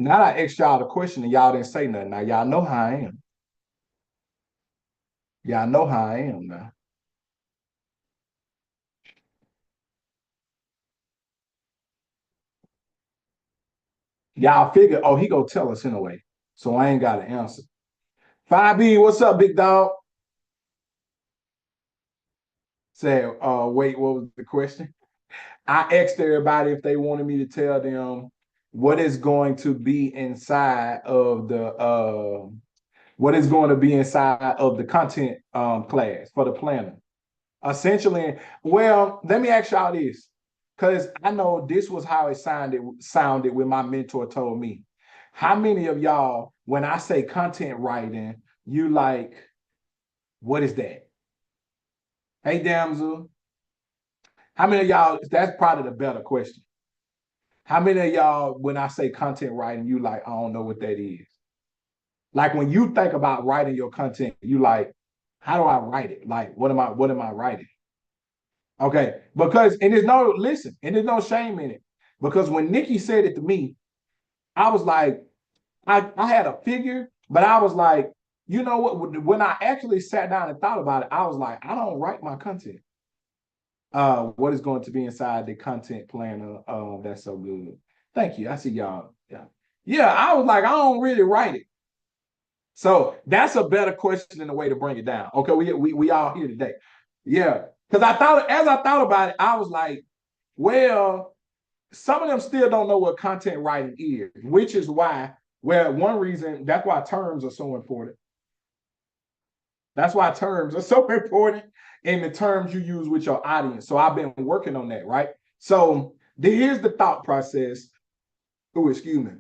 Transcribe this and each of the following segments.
Now I asked y'all the question and y'all didn't say nothing. Now y'all know how I am. Y'all know how I am now. Y'all figure, oh, he gonna tell us anyway. So I ain't got an answer. 5B, what's up, big dog? Say, wait, what was the question? I asked everybody if they wanted me to tell them what is going to be inside of the what is going to be inside of the content class for the planner. Essentially, well, let me ask y'all this, because I know this was how it sounded when my mentor told me. How many of y'all, when I say content writing, you like, what is that? Hey, damsel, how many of y'all, that's probably the better question. How many of y'all, when I say content writing, you like, I don't know what that is? Like when you think about writing your content, you like, how do I write it? Like, what am I writing? Okay, because and there's no listen, and there's no shame in it. Because when Nikki said it to me, I was like, I had a figure, but I was like, you know what? When I actually sat down and thought about it, I was like, I don't write my content. What is going to be inside the content planner? That's so good. Thank you. I see y'all. Yeah. Yeah, I was like, I don't really write it. So that's a better question than the way to bring it down. Okay, we all here today. Yeah. Because as I thought about it, I was like, well, some of them still don't know what content writing is, which is why, well, one reason that's why terms are so important. That's why terms are so important in the terms you use with your audience. So I've been working on that, right? So here's the thought process. Oh, excuse me.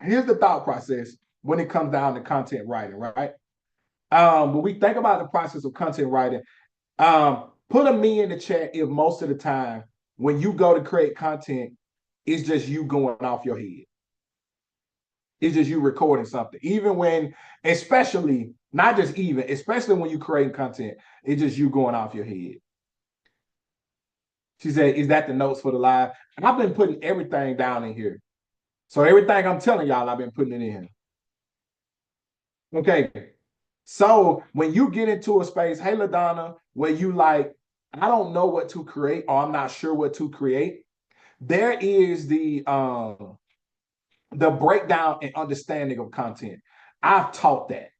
Here's the thought process when it comes down to content writing, right? When we think about the process of content writing, put a me in the chat if most of the time when you go to create content, it's just you going off your head. It's just you recording something. Even when, especially, not just even, especially when you create content, it's just you going off your head. She said, is that the notes for the live? I've been putting everything down in here. So everything I'm telling y'all, I've been putting it in here. Okay. So when you get into a space, hey LaDonna, where you like, I don't know what to create, or I'm not sure what to create, there is the breakdown and understanding of content. I've taught that.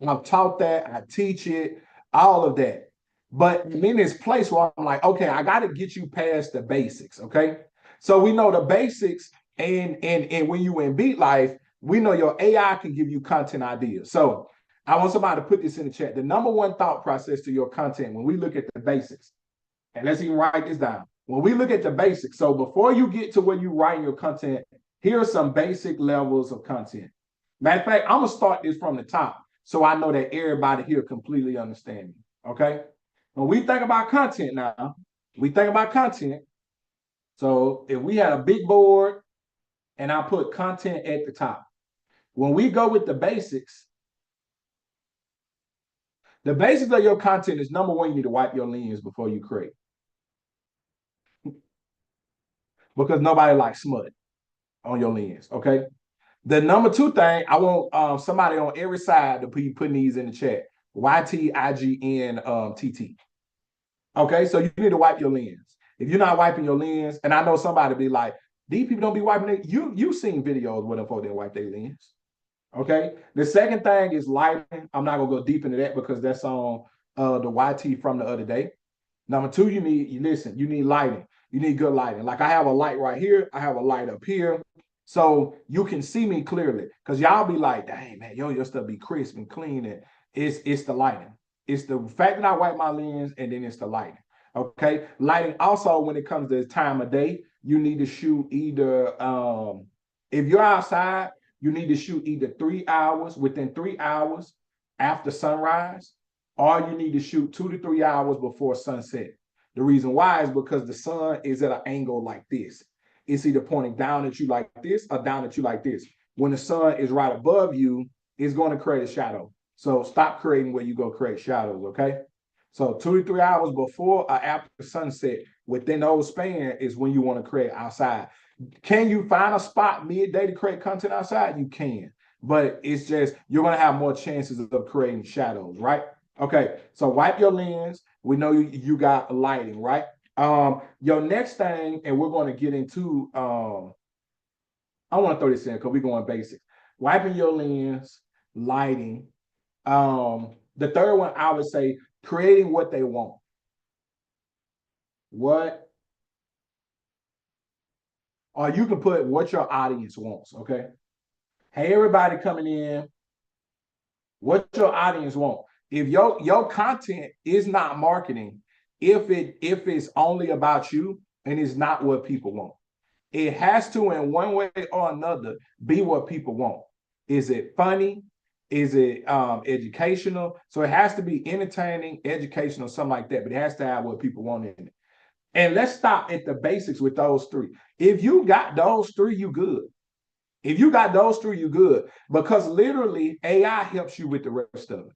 I teach it, all of that. But I'm in this place where I'm like, okay, I got to get you past the basics. Okay. So we know the basics, and when you in Beat Life, we know your AI can give you content ideas. So I want somebody to put this in the chat. The number one thought process to your content when we look at the basics, and let's even write this down. When we look at the basics, so before you get to where you write your content, here are some basic levels of content. Matter of fact, I'm gonna start this from the top so I know that everybody here completely understands me. Okay. When we think about content now, we think about content. So if we had a big board and I put content at the top, when we go with the basics of your content is number one, you need to wipe your lens before you create. Because nobody likes smut on your lens. Okay. The number two thing, I want somebody on every side to be putting these in the chat. YTIGN Okay, so you need to wipe your lens. If you're not wiping your lens, and I know somebody be like, these people don't be wiping it. You've seen videos where them folks didn't wipe their lens. Okay. The second thing is lighting. I'm not gonna go deep into that because that's on the YT from the other day. Number two, you need lighting. You need good lighting. Like I have a light right here, I have a light up here. So you can see me clearly. Because y'all be like, dang man, your stuff be crisp and clean. And it's the lighting. It's the fact that I wipe my lens, and then it's the lighting. Okay. Lighting also, when it comes to time of day, you need to shoot either if you're outside, you need to shoot either 3 hours, within 3 hours after sunrise, or you need to shoot 2 to 3 hours before sunset. The reason why is because the sun is at an angle like this. It's either pointing down at you like this or down at you like this. When the sun is right above you, it's going to create a shadow. So stop creating where you go create shadows, okay? So 2 to 3 hours before or after sunset, within those span is when you want to create outside. Can you find a spot midday to create content outside? You can, but it's just you're gonna have more chances of creating shadows, right? Okay, so wipe your lens. We know you got lighting, right? Your next thing, and we're going to get into I want to throw this in because we're going basics. Wiping your lens, lighting. The third one I would say creating what they want. What or you can put what your audience wants, okay? Hey, everybody coming in, what your audience want. If your content is not marketing, if it's only about you and it's not what people want, it has to in one way or another be what people want. Is it funny? Is it educational? So it has to be entertaining, educational, something like that. But it has to have what people want in it. And let's stop at the basics with those three. If you got those three, you good. If you got those three, you good. Because literally AI helps you with the rest of it.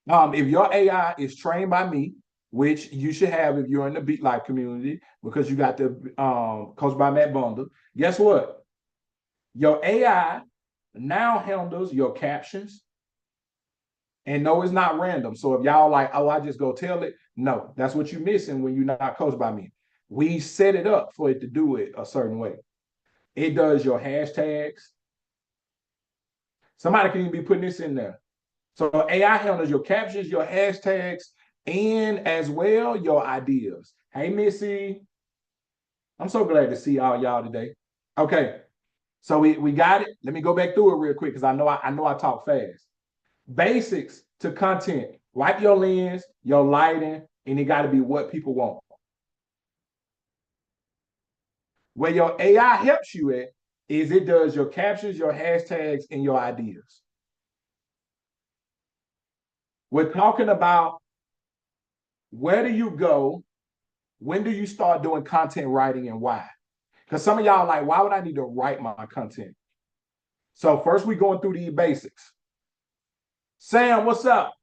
If your AI is trained by me, which you should have if you're in the Beat Life community, because you got the Coach by Matt Bundle, guess what? Your AI now handles your captions. And no, it's not random. So if y'all like, oh, I just go tell it, no, that's what you're missing when you're not coached by me. We set it up for it to do it a certain way. It does your hashtags. Somebody can even be putting this in there. So AI handles your captions, your hashtags, and as well your ideas. Hey, Missy. I'm so glad to see all y'all today. Okay, so we got it. Let me go back through it real quick because I know I talk fast. Basics to content. Wipe your lens, your lighting, and it got to be what people want. Where your AI helps you at is it does your captions, your hashtags, and your ideas. We're talking about where do you go? When do you start doing content writing and why? Because some of y'all are like, why would I need to write my content? So first we going through the basics. Sam, what's up?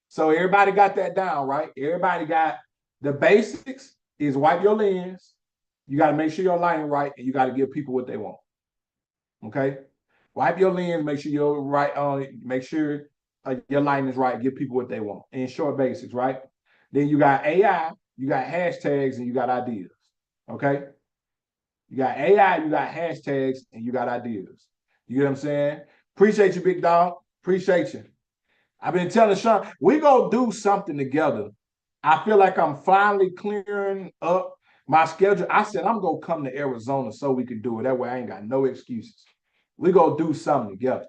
So everybody got that down, right? Everybody got the basics is wipe your lens. You got to make sure your lighting right, and you got to give people what they want. Okay, wipe your lens. Make sure you're right on. Make sure your lighting is right. Give people what they want. In short basics, right? Then you got AI, you got hashtags, and you got ideas. Okay, you got AI, you got hashtags, and you got ideas. You get what I'm saying? Appreciate you, big dog. Appreciate you. I've been telling Sean, we gonna do something together. I feel like I'm finally clearing up my schedule. I said I'm gonna come to Arizona so we can do it. That way I ain't got no excuses. We gonna do something together.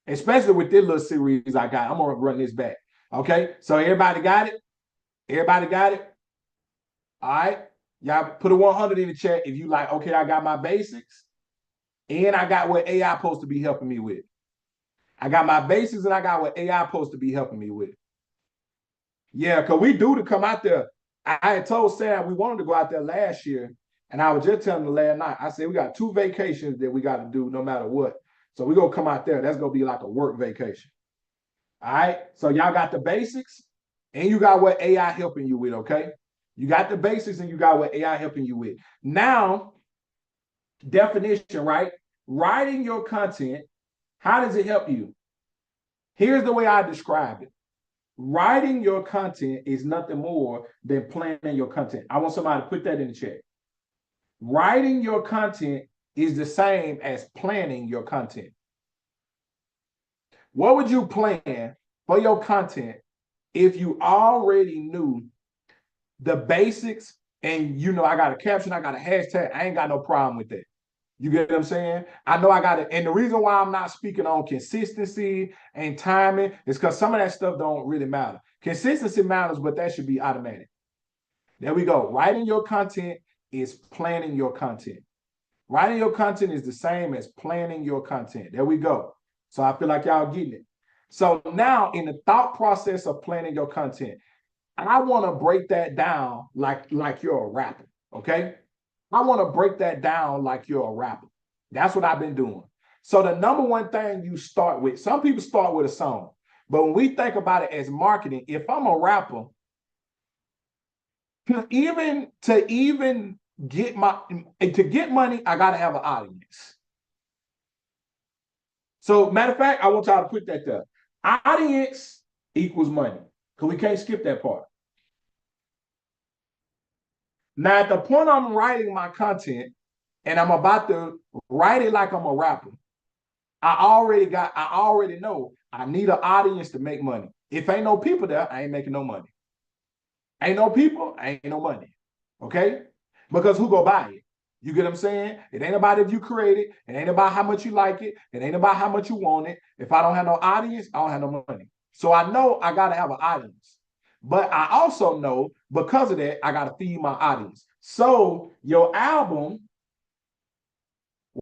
Especially with this little series I got. I'm gonna run this back. Okay. So everybody got it? Everybody got it? All right. Y'all put a 100 in the chat if you like, okay, I got my basics and I got what AI supposed to be helping me with. I got my basics and I got what AI supposed to be helping me with. Yeah, because we do to come out there. I had told Sam we wanted to go out there last year, and I was just telling him last night, I said, we got 2 vacations that we got to do no matter what. So we're going to come out there. That's going to be like a work vacation. All right. So y'all got the basics and you got what AI helping you with, okay? You got the basics and you got what AI helping you with. Now, definition, right? Writing your content, how does it help you? Here's the way I describe it. Writing your content is nothing more than planning your content. I want somebody to put that in the chat. Writing your content is the same as planning your content. What would you plan for your content if you already knew the basics and you know I got a caption, I got a hashtag, I ain't got no problem with that. You get what I'm saying? I know I got it. And the reason why I'm not speaking on consistency and timing is because some of that stuff don't really matter. Consistency matters, but that should be automatic. There we go. Writing your content is planning your content. Writing your content is the same as planning your content. There we go. So I feel like y'all getting it. So now in the thought process of planning your content, I want to break that down like you're a rapper, okay? I want to break that down like you're a rapper. That's what I've been doing. So the number one thing you start with, some people start with a song, but when we think about it as marketing, if I'm a rapper, to even get money, I gotta have an audience. So matter of fact, I want y'all to put that there. Audience equals money. Because we can't skip that part. Now, at the point I'm writing my content and I'm about to write it like I'm a rapper, I already know I need an audience to make money. If ain't no people there, I ain't making no money. Ain't no people, ain't no money. Okay? Because who go buy it? You get what I'm saying? It ain't about if you create it. It ain't about how much you like it. It ain't about how much you want it. If I don't have no audience, I don't have no money. So I know I got to have an audience. But I also know because of that, I got to feed my audience. So your album,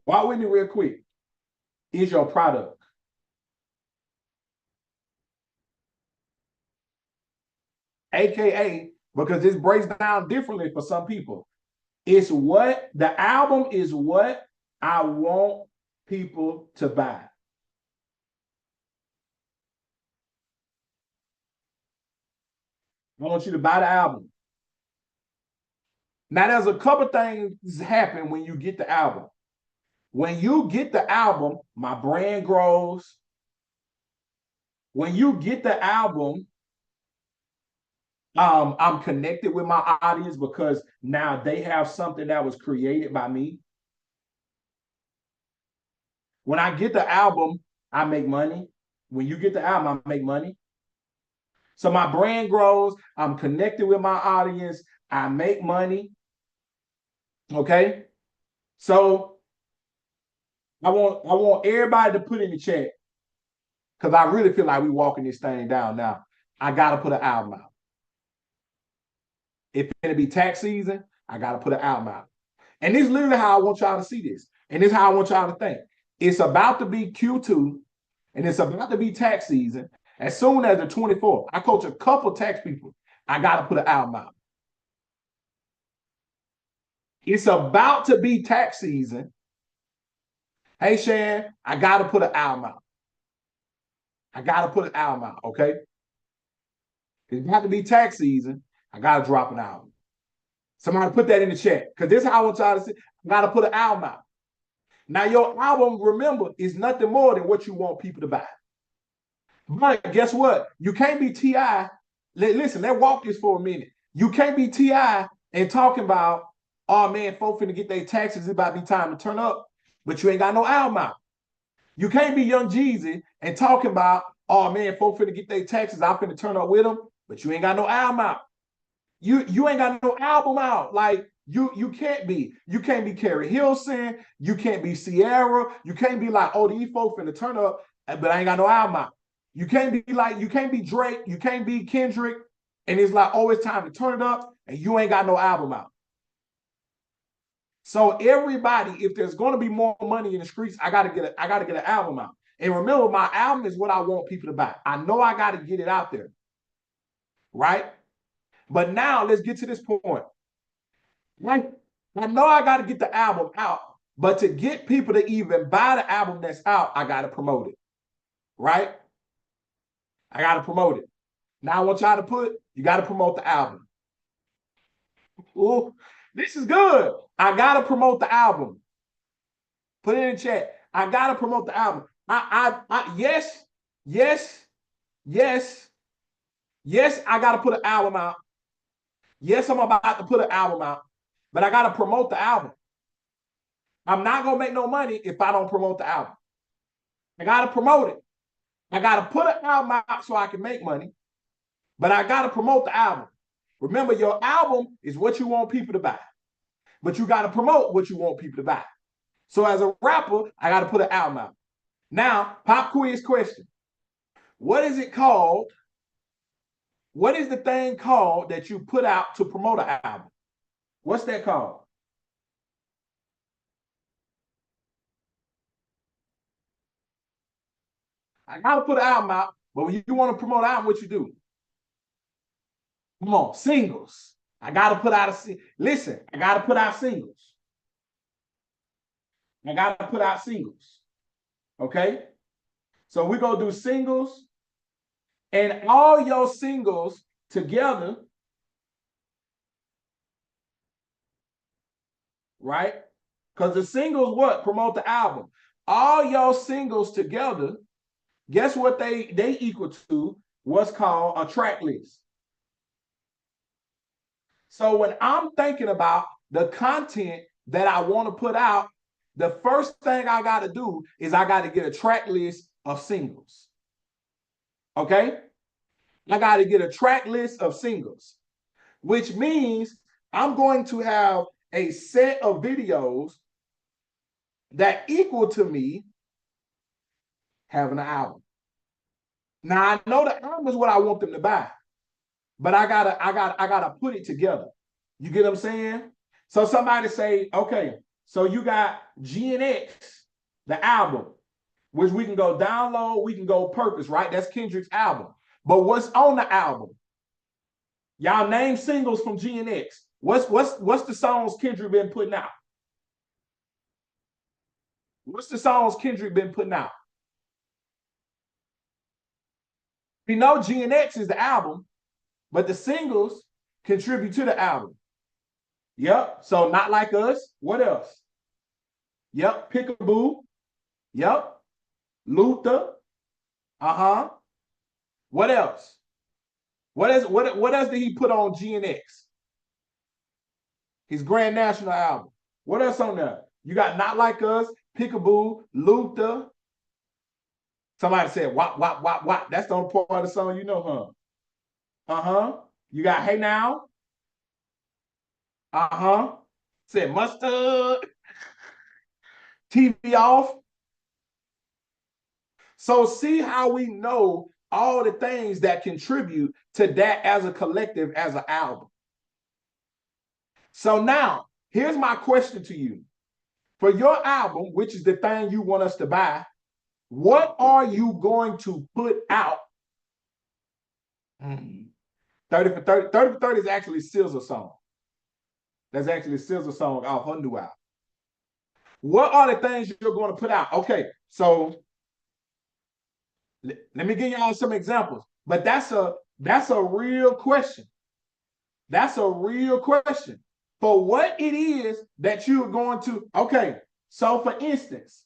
walk with me real quick, is your product. AKA, because this breaks down differently for some people. It's what the album is what I want people to buy. I want you to buy the album. Now, there's a couple things happen when you get the album. When you get the album, my brand grows. When you get the album, I'm connected with my audience because now they have something that was created by me. When I get the album, I make money. When you get the album, I make money. So my brand grows. I'm connected with my audience. I make money. Okay. So I want everybody to put in the chat because I really feel like we walking this thing down now. I gotta put an album out. If it'll be tax season, I gotta put an album out. And this is literally how I want y'all to see this. And this is how I want y'all to think. It's about to be Q2 and it's about to be tax season. As soon as the 24th, I coach a couple tax people. I gotta put an album out. It's about to be tax season. Hey Shan, I gotta put an album out. I gotta put an album out, okay? It's about to be tax season. I gotta drop an album. Somebody put that in the chat because this is how I want y'all to see. I gotta put an album out. Now your album, remember, is nothing more than what you want people to buy. But guess what? You can't be T.I. Listen, let's walk this for a minute. You can't be T.I. and talking about, oh man, folks finna get their taxes. It about to be time to turn up, but you ain't got no album out. You can't be Young Jeezy and talking about, oh man, folks finna get their taxes. I'm finna turn up with them, but you ain't got no album out. You ain't got no album out. Like you can't be. You can't be Carrie Hilson. You can't be Sierra. You can't be like, oh, these folks finna turn up, but I ain't got no album out. You can't be like, you can't be Drake. You can't be Kendrick. And it's like, oh, it's time to turn it up, and you ain't got no album out. So everybody, if there's going to be more money in the streets, I gotta get an album out. And remember, my album is what I want people to buy. I know I got to get it out there, right? But now let's get to this point. Like, I know I got to get the album out, but to get people to even buy the album that's out, I got to promote it, right? I got to promote it. Now I want y'all to you got to promote the album. Ooh, this is good. I got to promote the album. Put it in the chat. I got to promote the album. Yes, yes, yes, yes, I got to put an album out. Yes, I'm about to put an album out, but I got to promote the album. I'm not going to make no money if I don't promote the album. I got to promote it. I got to put an album out so I can make money, but I got to promote the album. Remember, your album is what you want people to buy, but you got to promote what you want people to buy. So as a rapper, I got to put an album out. Now, pop quiz question. What is it called? What is the thing called that you put out to promote an album? What's that called? I got to put an album out, but when you want to promote an album, what you do? Come on, singles. I got to put out listen, I got to put out singles. I got to put out singles. Okay? So we're going to do singles and all your singles together right? Because the singles what? Promote the album. All your singles together, guess what they equal to? What's called a track list. So when I'm thinking about the content that I want to put out, the first thing I got to do is I got to get a track list of singles. Okay? I got to get a track list of singles, which means I'm going to have a set of videos that equal to me having an album. Now I know the album is what I want them to buy, but I gotta put it together. You get what I'm saying? So somebody say, okay, so you got GNX, the album, which we can go download, we can go purchase, right? That's Kendrick's album. But what's on the album? Y'all name singles from GNX. What's the songs Kendrick been putting out? What's the songs Kendrick been putting out? We know GNX is the album, but the singles contribute to the album. Yep. So Not Like Us. What else? Yep. Peekaboo. Yep. Luther. Uh-huh. What else? What else did he put on GNX? His Grand National album. What else on there? You got Not Like Us, Peekaboo, Luther. Somebody said wop, wop, wop, wop. That's the only part of the song you know, huh? Uh-huh. You got Hey Now. Uh-huh. Said Mustard. TV Off. So see how we know all the things that contribute to that as a collective, as an album. So now, here's my question to you. For your album, which is the thing you want us to buy, what are you going to put out? 30 for 30. 30 for 30 is actually SZA song. That's actually a SZA song off her new album. What are the things you're going to put out? Okay, so let me give y'all some examples. But that's a real question. That's a real question. For what it is that you're going to, okay, so for instance,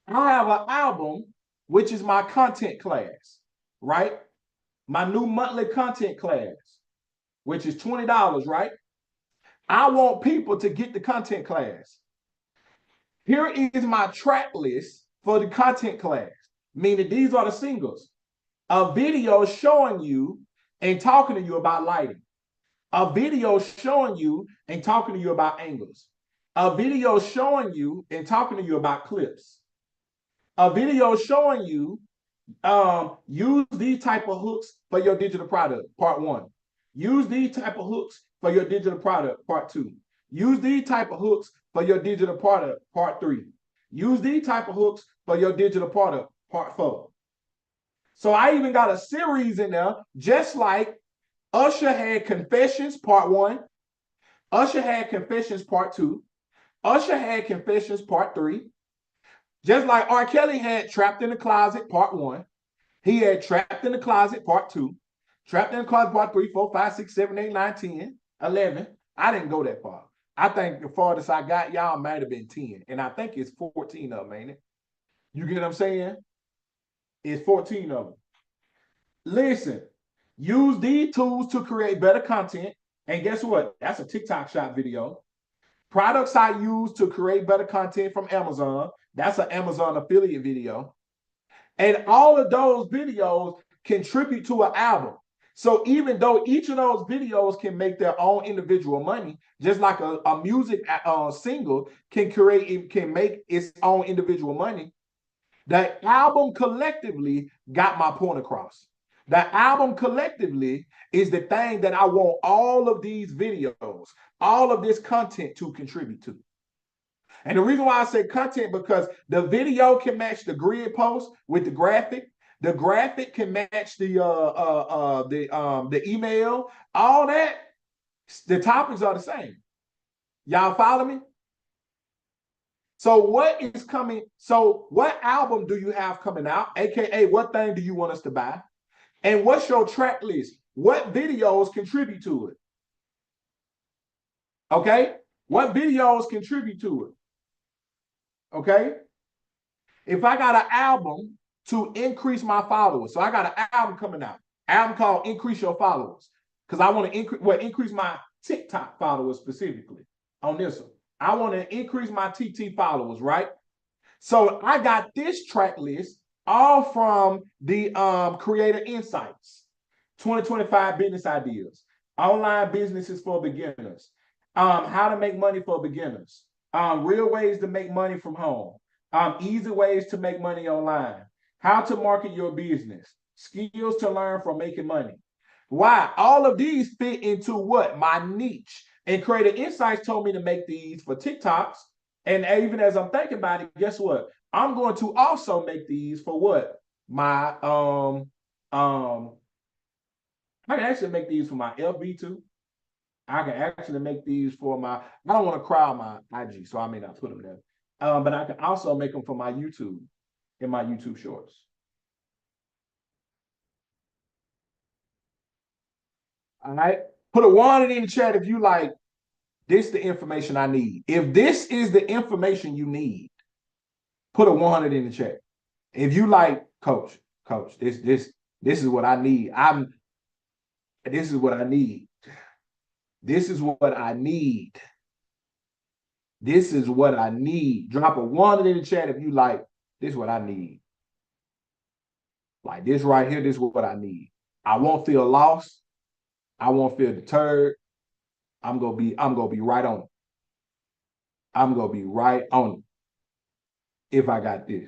I have an album, which is my content class, right? My new monthly content class, which is $20, right? I want people to get the content class. Here is my track list for the content class, meaning these are the singles. A video showing you and talking to you about lighting. A video showing you and talking to you about angles. A video showing you and talking to you about clips. A video showing you use these type of hooks for your digital product, part 1. Use these type of hooks for your digital product, part 2. Use these type of hooks for your digital product, part 3. Use these type of hooks for your digital product, part 4. So I even got a series in there, just like Usher had Confessions, part 1. Usher had Confessions, part 2. Usher had Confessions, part 3. Just like R. Kelly had Trapped in the Closet, part 1. He had Trapped in the Closet, part 2. Trapped in the Closet, part 3, 4, 5, 6, 7, 8, 9, 10, 11. I didn't go that far. I think the farthest I got, y'all might have been 10. And I think it's 14 of them, ain't it? You get what I'm saying? It's 14 of them. Listen, use these tools to create better content. And guess what? That's a TikTok shop video. Products I use to create better content from Amazon. That's an Amazon affiliate video. And all of those videos contribute to an album. So even though each of those videos can make their own individual money, just like a music single can make its own individual money, the album collectively got my point across. The album collectively is the thing that I want all of these videos, all of this content to contribute to. And the reason why I say content, because the video can match the grid post with the graphic. The graphic can match the email. All that, the topics are the same. Y'all follow me? So what is coming? So what album do you have coming out? AKA, what thing do you want us to buy? And what's your track list? What videos contribute to it? Okay? What videos contribute to it? Okay. If I got an album to increase my followers, so I got an album coming out, album called Increase Your Followers, because I want to increase my TikTok followers specifically on this one. I want to increase my TT followers, right? So I got this track list all from the Creator Insights, 2025 business ideas, online businesses for beginners, how to make money for beginners, real ways to make money from home, easy ways to make money online, how to market your business, skills to learn from making money. Why? All of these fit into what? My niche. And Creator Insights told me to make these for TikToks. And even as I'm thinking about it, guess what? I'm going to also make these for what? My I can actually make these for my FB too. I can actually make these for my, I don't want to crowd my IG, so I may not put them there. But I can also make them for my YouTube in my YouTube shorts. All right. Put a one in the chat if you like, this is the information I need. If this is the information you need, put a 100 in the chat. If you like, coach, this is what I need. This is what I need. This is what I need. This is what I need. Drop a 100 in the chat if you like, this is what I need. Like this right here, this is what I need. I won't feel lost. I won't feel deterred. I'm gonna be right on it. I'm gonna be right on it if I got this.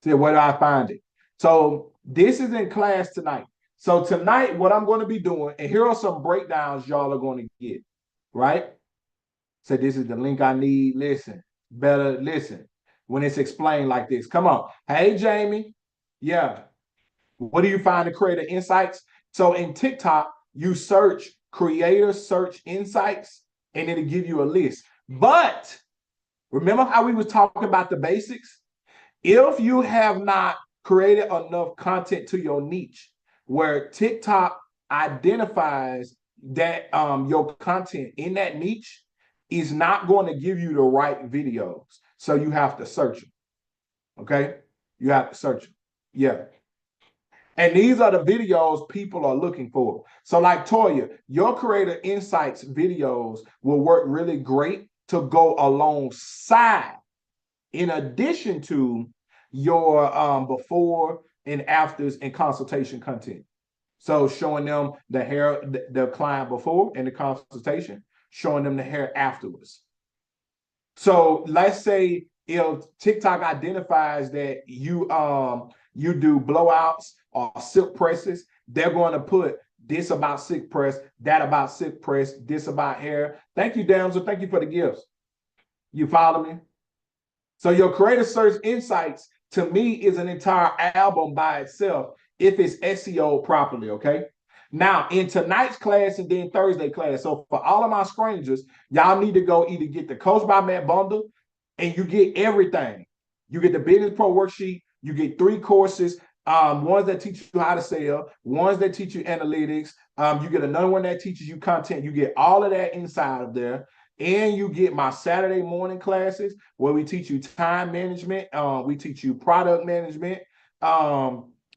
So where do I find it? So this is in class tonight. So tonight, what I'm going to be doing, and here are some breakdowns y'all are going to get, right? So this is the link I need. Listen, better listen when it's explained like this. Come on. Hey, Jamie. Yeah. What do you find to Creator Insights? So in TikTok, you search Creator Search Insights, and it'll give you a list. But remember how we was talking about the basics? If you have not created enough content to your niche where TikTok identifies that your content in that niche is not going to give you the right videos. So you have to search them. Okay? You have to search them. Yeah. And these are the videos people are looking for. So like Toya, your Creator Insights videos will work really great to go alongside, in addition to your before and afters and consultation content. So showing them the hair, the client before and the consultation, showing them the hair afterwards. So let's say if TikTok identifies that you do blowouts or silk presses, they're going to put this about silk press, that about silk press, this about hair. Thank you, Damsel. Thank you for the gifts. You follow me? So your Creator Search Insights, to me, is an entire album by itself if it's SEO properly, okay? Now, in tonight's class and then Thursday class, so for all of my strangers, y'all need to go either get the Coach by Matt bundle and you get everything. You get the Business Pro worksheet, you get 3 courses, ones that teach you how to sell, ones that teach you analytics, you get another one that teaches you content. You get all of that inside of there. And you get my Saturday morning classes where we teach you time management. We teach you product management.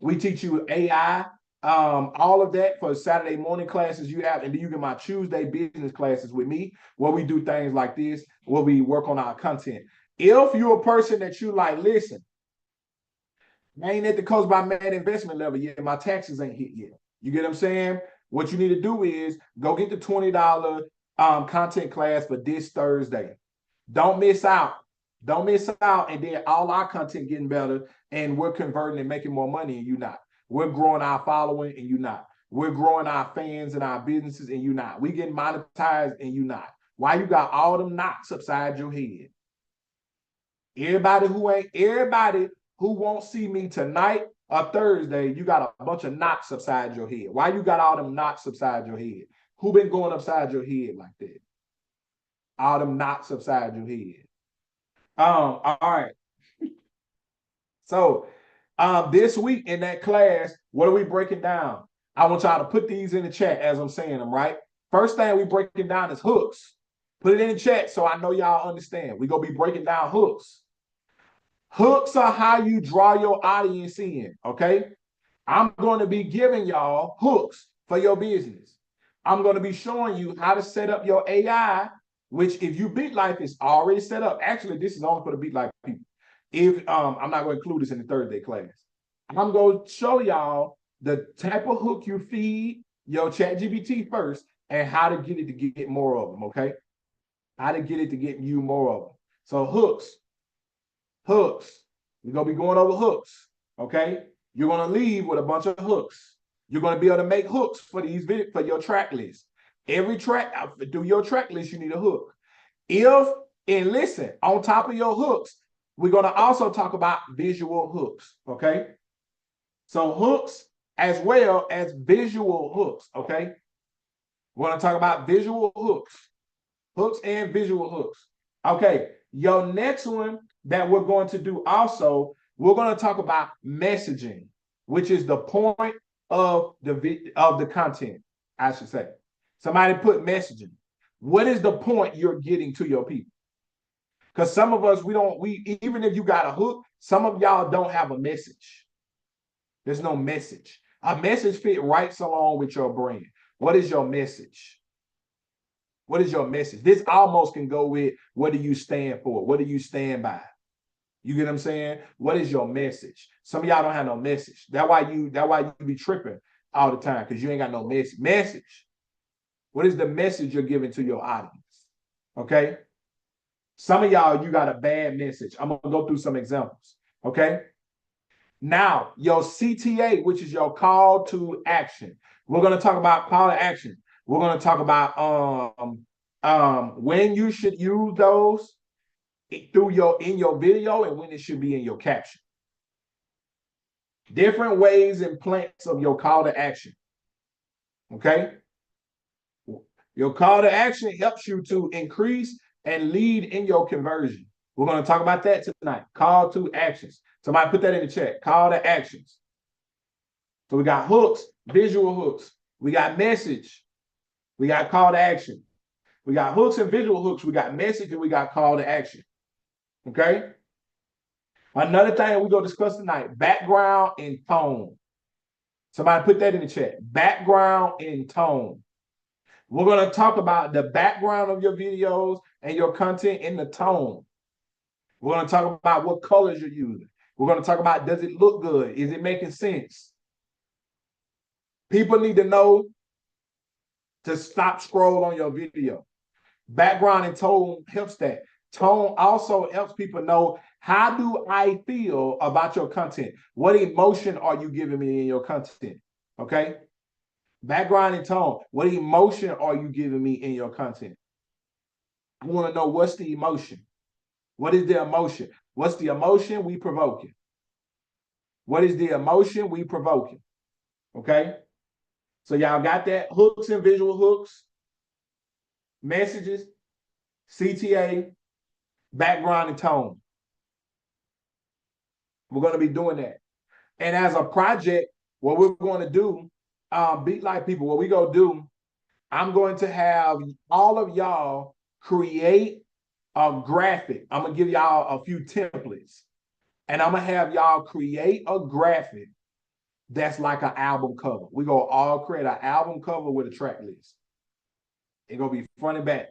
We teach you AI. All of that for Saturday morning classes you have. And then you get my Tuesday business classes with me where we do things like this, where we work on our content. If you're a person that you like, listen, I ain't at the Coach by Matt investment level yet. My taxes ain't hit yet. You get what I'm saying? What you need to do is go get the $20 content class for this Thursday. Don't miss out. Don't miss out. And then all our content getting better and we're converting and making more money and you not. We're growing our following and you not. We're growing our fans and our businesses and you not. We getting monetized and you not. Why you got all them knots upside your head? Everybody who won't see me tonight or Thursday, you got a bunch of knots upside your head. Why you got all them knots upside your head? Who been going upside your head like that? All them knots upside your head. All right. So this week in that class, what are we breaking down? I want y'all to put these in the chat as I'm saying them, right? First thing we breaking down is hooks. Put it in the chat so I know y'all understand. We're going to be breaking down hooks. Hooks are how you draw your audience in, okay? I'm going to be giving y'all hooks for your business. I'm going to be showing you how to set up your AI, which if you BeatLife is already set up. Actually, this is only for the BeatLife people. If I'm not going to include this in the Thursday class. I'm going to show y'all the type of hook you feed your ChatGPT first and how to get it to get more of them, okay? How to get it to get you more of them. So hooks. We're going to be going over hooks, okay? You're going to leave with a bunch of hooks. You're going to be able to make hooks for these for your track list. Every track, through your track list, you need a hook. And listen, on top of your hooks, we're going to also talk about visual hooks, okay? So hooks as well as visual hooks, okay? We're going to talk about visual hooks and visual hooks. Okay, your next one that we're going to do also, we're going to talk about messaging, which is the point of the content, I should say. Somebody put messaging. What is the point you're getting to your people? Because some of us, even if you got a hook, some of y'all don't have a message. There's no message. A message fit right along with your brand. What is your message? What is your message? This almost can go with, what do you stand for? What do you stand by? You get what I'm saying? What is your message? Some of y'all don't have no message. That's why you be tripping all the time, because you ain't got no message. What is the message you're giving to your audience? Okay? Some of y'all, you got a bad message. I'm going to go through some examples. Okay? Now, your CTA, which is your call to action. We're going to talk about call to action. We're going to talk about when you should use those in your video and when it should be in your caption. Different ways and plans of your call to action. Okay? Your call to action helps you to increase and lead in your conversion. We're going to talk about that tonight. Call to actions. Somebody put that in the chat. Call to actions. So we got hooks, visual hooks. We got message. We got call to action. We got hooks and visual hooks. We got message and we got call to action. Okay? Another thing we're going to discuss tonight, background and tone. Somebody put that in the chat. Background and tone. We're going to talk about the background of your videos and your content and the tone. We're going to talk about what colors you're using. We're going to talk about, does it look good? Is it making sense? People need to know to stop scroll on your video. Background and tone helps that. Tone also helps people know, how do I feel about your content? What emotion are you giving me in your content? Okay? Background and tone. What emotion are you giving me in your content? I want to know, what's the emotion? What is the emotion? What's the emotion we provoking? What is the emotion we provoking? Okay? So y'all got that? Hooks and visual hooks, messages, CTA, background and tone. We're going to be doing that. And as a project, what we're going to do, BeatLife people, what we go do, I'm going to have all of y'all create a graphic. I'm going to give y'all a few templates. And I'm going to have y'all create a graphic that's like an album cover. We're going to all create an album cover with a track list. It's going to be front and back.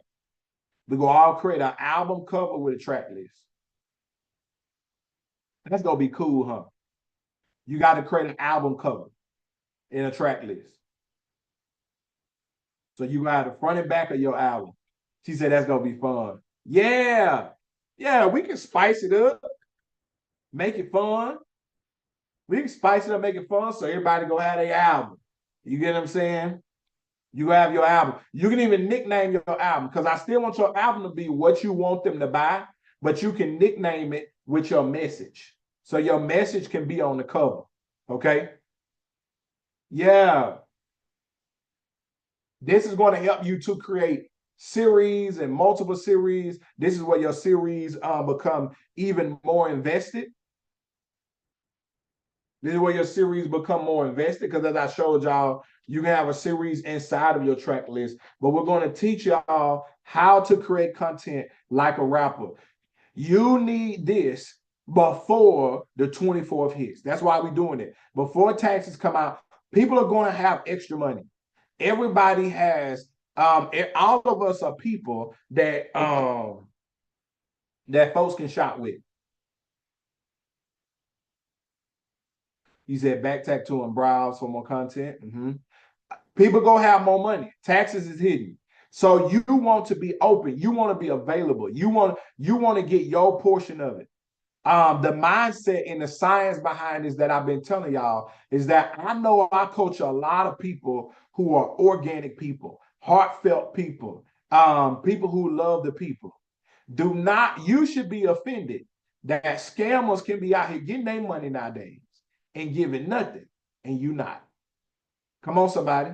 We're going to all create an album cover with a track list. That's going to be cool, huh? You got to create an album cover in a track list. So you got the front and back of your album. She said that's going to be fun. Yeah. Yeah, we can spice it up. Make it fun. We can spice it up, make it fun, so everybody go have their album. You get what I'm saying? You have your album. You can even nickname your album, because I still want your album to be what you want them to buy, but you can nickname it with your message. So your message can be on the cover. Okay? Yeah. This is going to help you to create series and multiple series. This is where your series become even more invested. This is where your series become more invested, because as I showed y'all, you can have a series inside of your track list. But we're going to teach y'all how to create content like a rapper. You need this before the 24th hits. That's why we're doing it. Before taxes come out, people are going to have extra money. Everybody has, all of us are people that folks can shop with. You said back tap to and browse for more content. People gonna have more money. Taxes is hidden. So you want to be open. You want to be available. You want to get your portion of it. The mindset and the science behind this that I've been telling y'all is that I know I coach a lot of people who are organic people, heartfelt people, people who love the people. You should be offended that scammers can be out here getting their money nowadays and giving nothing, and you not. Come on, somebody.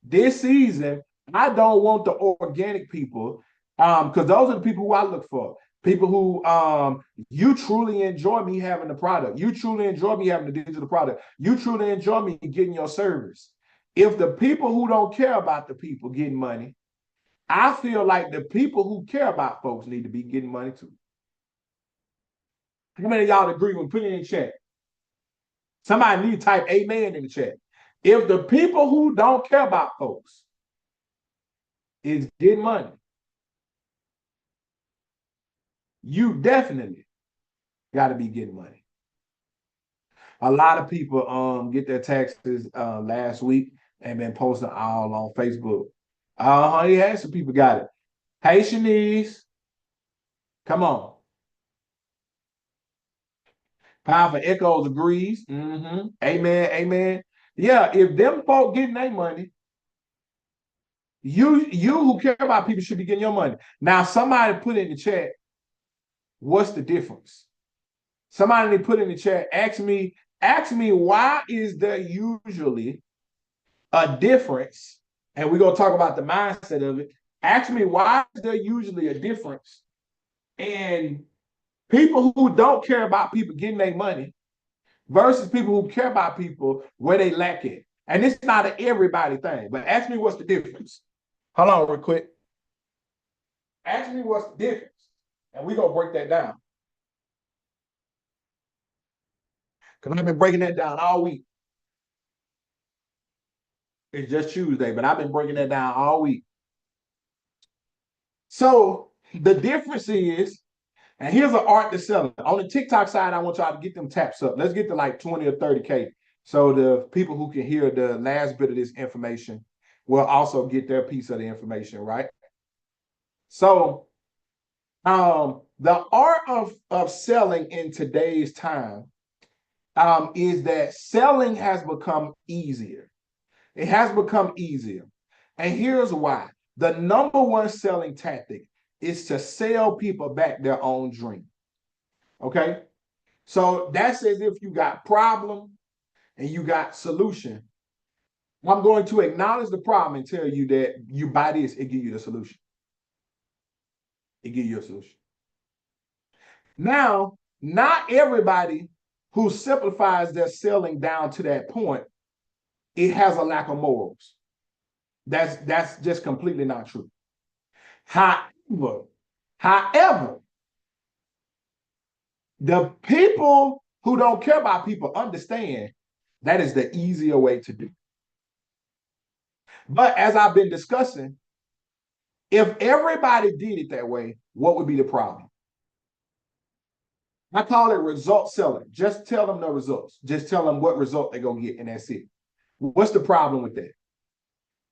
This season, I don't want the organic people, because those are the people who I look for. People who you truly enjoy me having the product. You truly enjoy me having the digital product. You truly enjoy me getting your service. If the people who don't care about the people getting money, I feel like the people who care about folks need to be getting money too. How many of y'all agree with putting it in chat? Somebody need to type amen in the chat. If the people who don't care about folks is getting money, you definitely got to be getting money. A lot of people get their taxes last week and been posting all on Facebook. Yeah, some people got it. Hey, Shanice, come on. Powerful Echoes agrees. Amen, amen. Yeah, if them folk getting their money, you who care about people should be getting your money. Now, somebody put in the chat, what's the difference? Somebody put in the chat, ask me why is there usually a difference? And we're gonna talk about the mindset of it. Ask me why is there usually a difference in people who don't care about people getting their money versus people who care about people where they lack it. And it's not an everybody thing, but ask me what's the difference. Hold on real quick. Ask me what's the difference. And we're gonna break that down. Because I've been breaking that down all week. It's just Tuesday, but I've been breaking that down all week. So the difference is, and here's an art to sell it. On the TikTok side, I want y'all to get them taps up. Let's get to like 20 or 30K. So the people who can hear the last bit of this information will also get their piece of the information, right? So the art of selling in today's time is that selling has become easier. It has become easier. And here's why. The number one selling tactic is to sell people back their own dream. Okay? So that's as if you got problem and you got solution. I'm going to acknowledge the problem and tell you that you buy this, it give you the solution. It give you a solution. Now, not everybody who simplifies their selling down to that point, it has a lack of morals. That's just completely not true. However, the people who don't care about people understand that is the easier way to do. But as I've been discussing, if everybody did it that way, what would be the problem? I call it result selling. Just tell them the results. Just tell them what result they're gonna get, and that's it. What's the problem with that?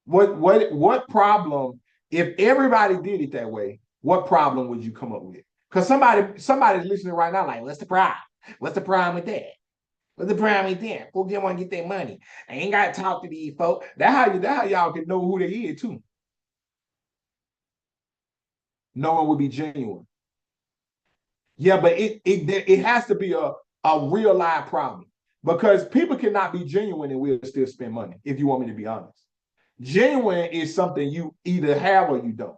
What problem, if everybody did it that way, what problem would you come up with? Because somebody's listening right now, like, what's the problem? What's the problem with that? What's the problem with that? Folks just want to get their money. I ain't got to talk to these folks. That's how y'all can know who they is too. No one would be genuine. Yeah, but it has to be a real live problem, because people cannot be genuine and we'll still spend money, if you want me to be honest. Genuine is something you either have or you don't.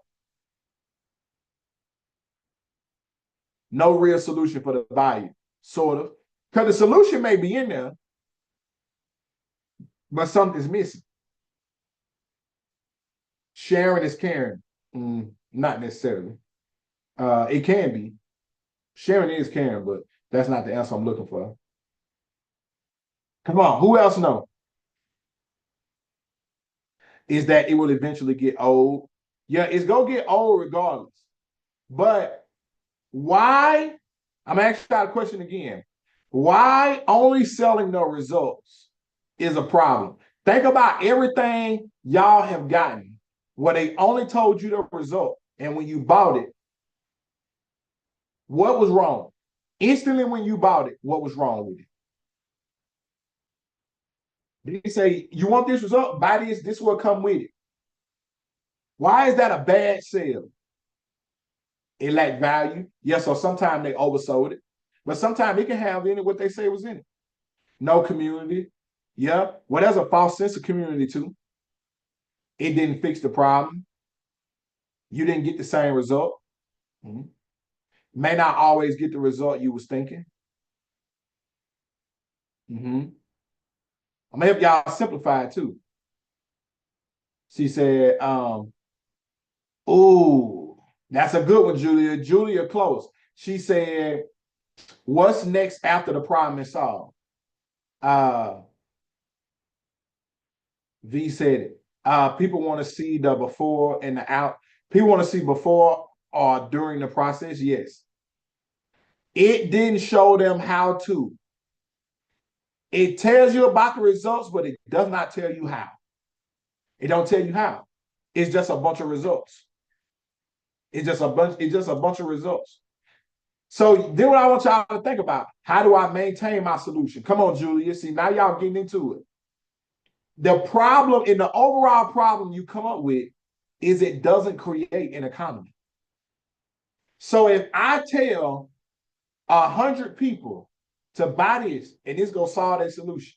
No real solution for the value, sort of. Because the solution may be in there, but something's missing. Sharing is caring. Not necessarily. It can be. Sharing is caring, but that's not the answer I'm looking for. Come on, who else know? Is that it will eventually get old? Yeah, it's gonna get old regardless. But why? I'm gonna ask you a question again. Why only selling the results is a problem? Think about everything y'all have gotten where they only told you the result, and when you bought it, what was wrong? Instantly when you bought it, what was wrong with it? They say, you want this result? Buy this, this will come with it. Why is that a bad sale? It lacked value. Yes, so sometimes they oversold it, but sometimes it can have in it what they say was in it. No community. Yeah. Well, there's a false sense of community too. It didn't fix the problem. You didn't get the same result. Mhm. May not always get the result you was thinking. Mhm. I'm gonna help y'all simplify it too. She said, "Oh, that's a good one, Julia. Julia close." She said, "What's next after the problem is solved?" Uh, V said it. People want to see the before and the out. People want to see before or during the process. Yes. It didn't show them how to. It tells you about the results, but it does not tell you how. It don't tell you how. It's just a bunch of results. It's just a bunch of results. So then what I want y'all to think about, how do I maintain my solution? Come on, Julia. See, now y'all getting into it. The problem in the overall problem you come up with is it doesn't create an economy. So if I tell 100 people to buy this and it's gonna solve their solution,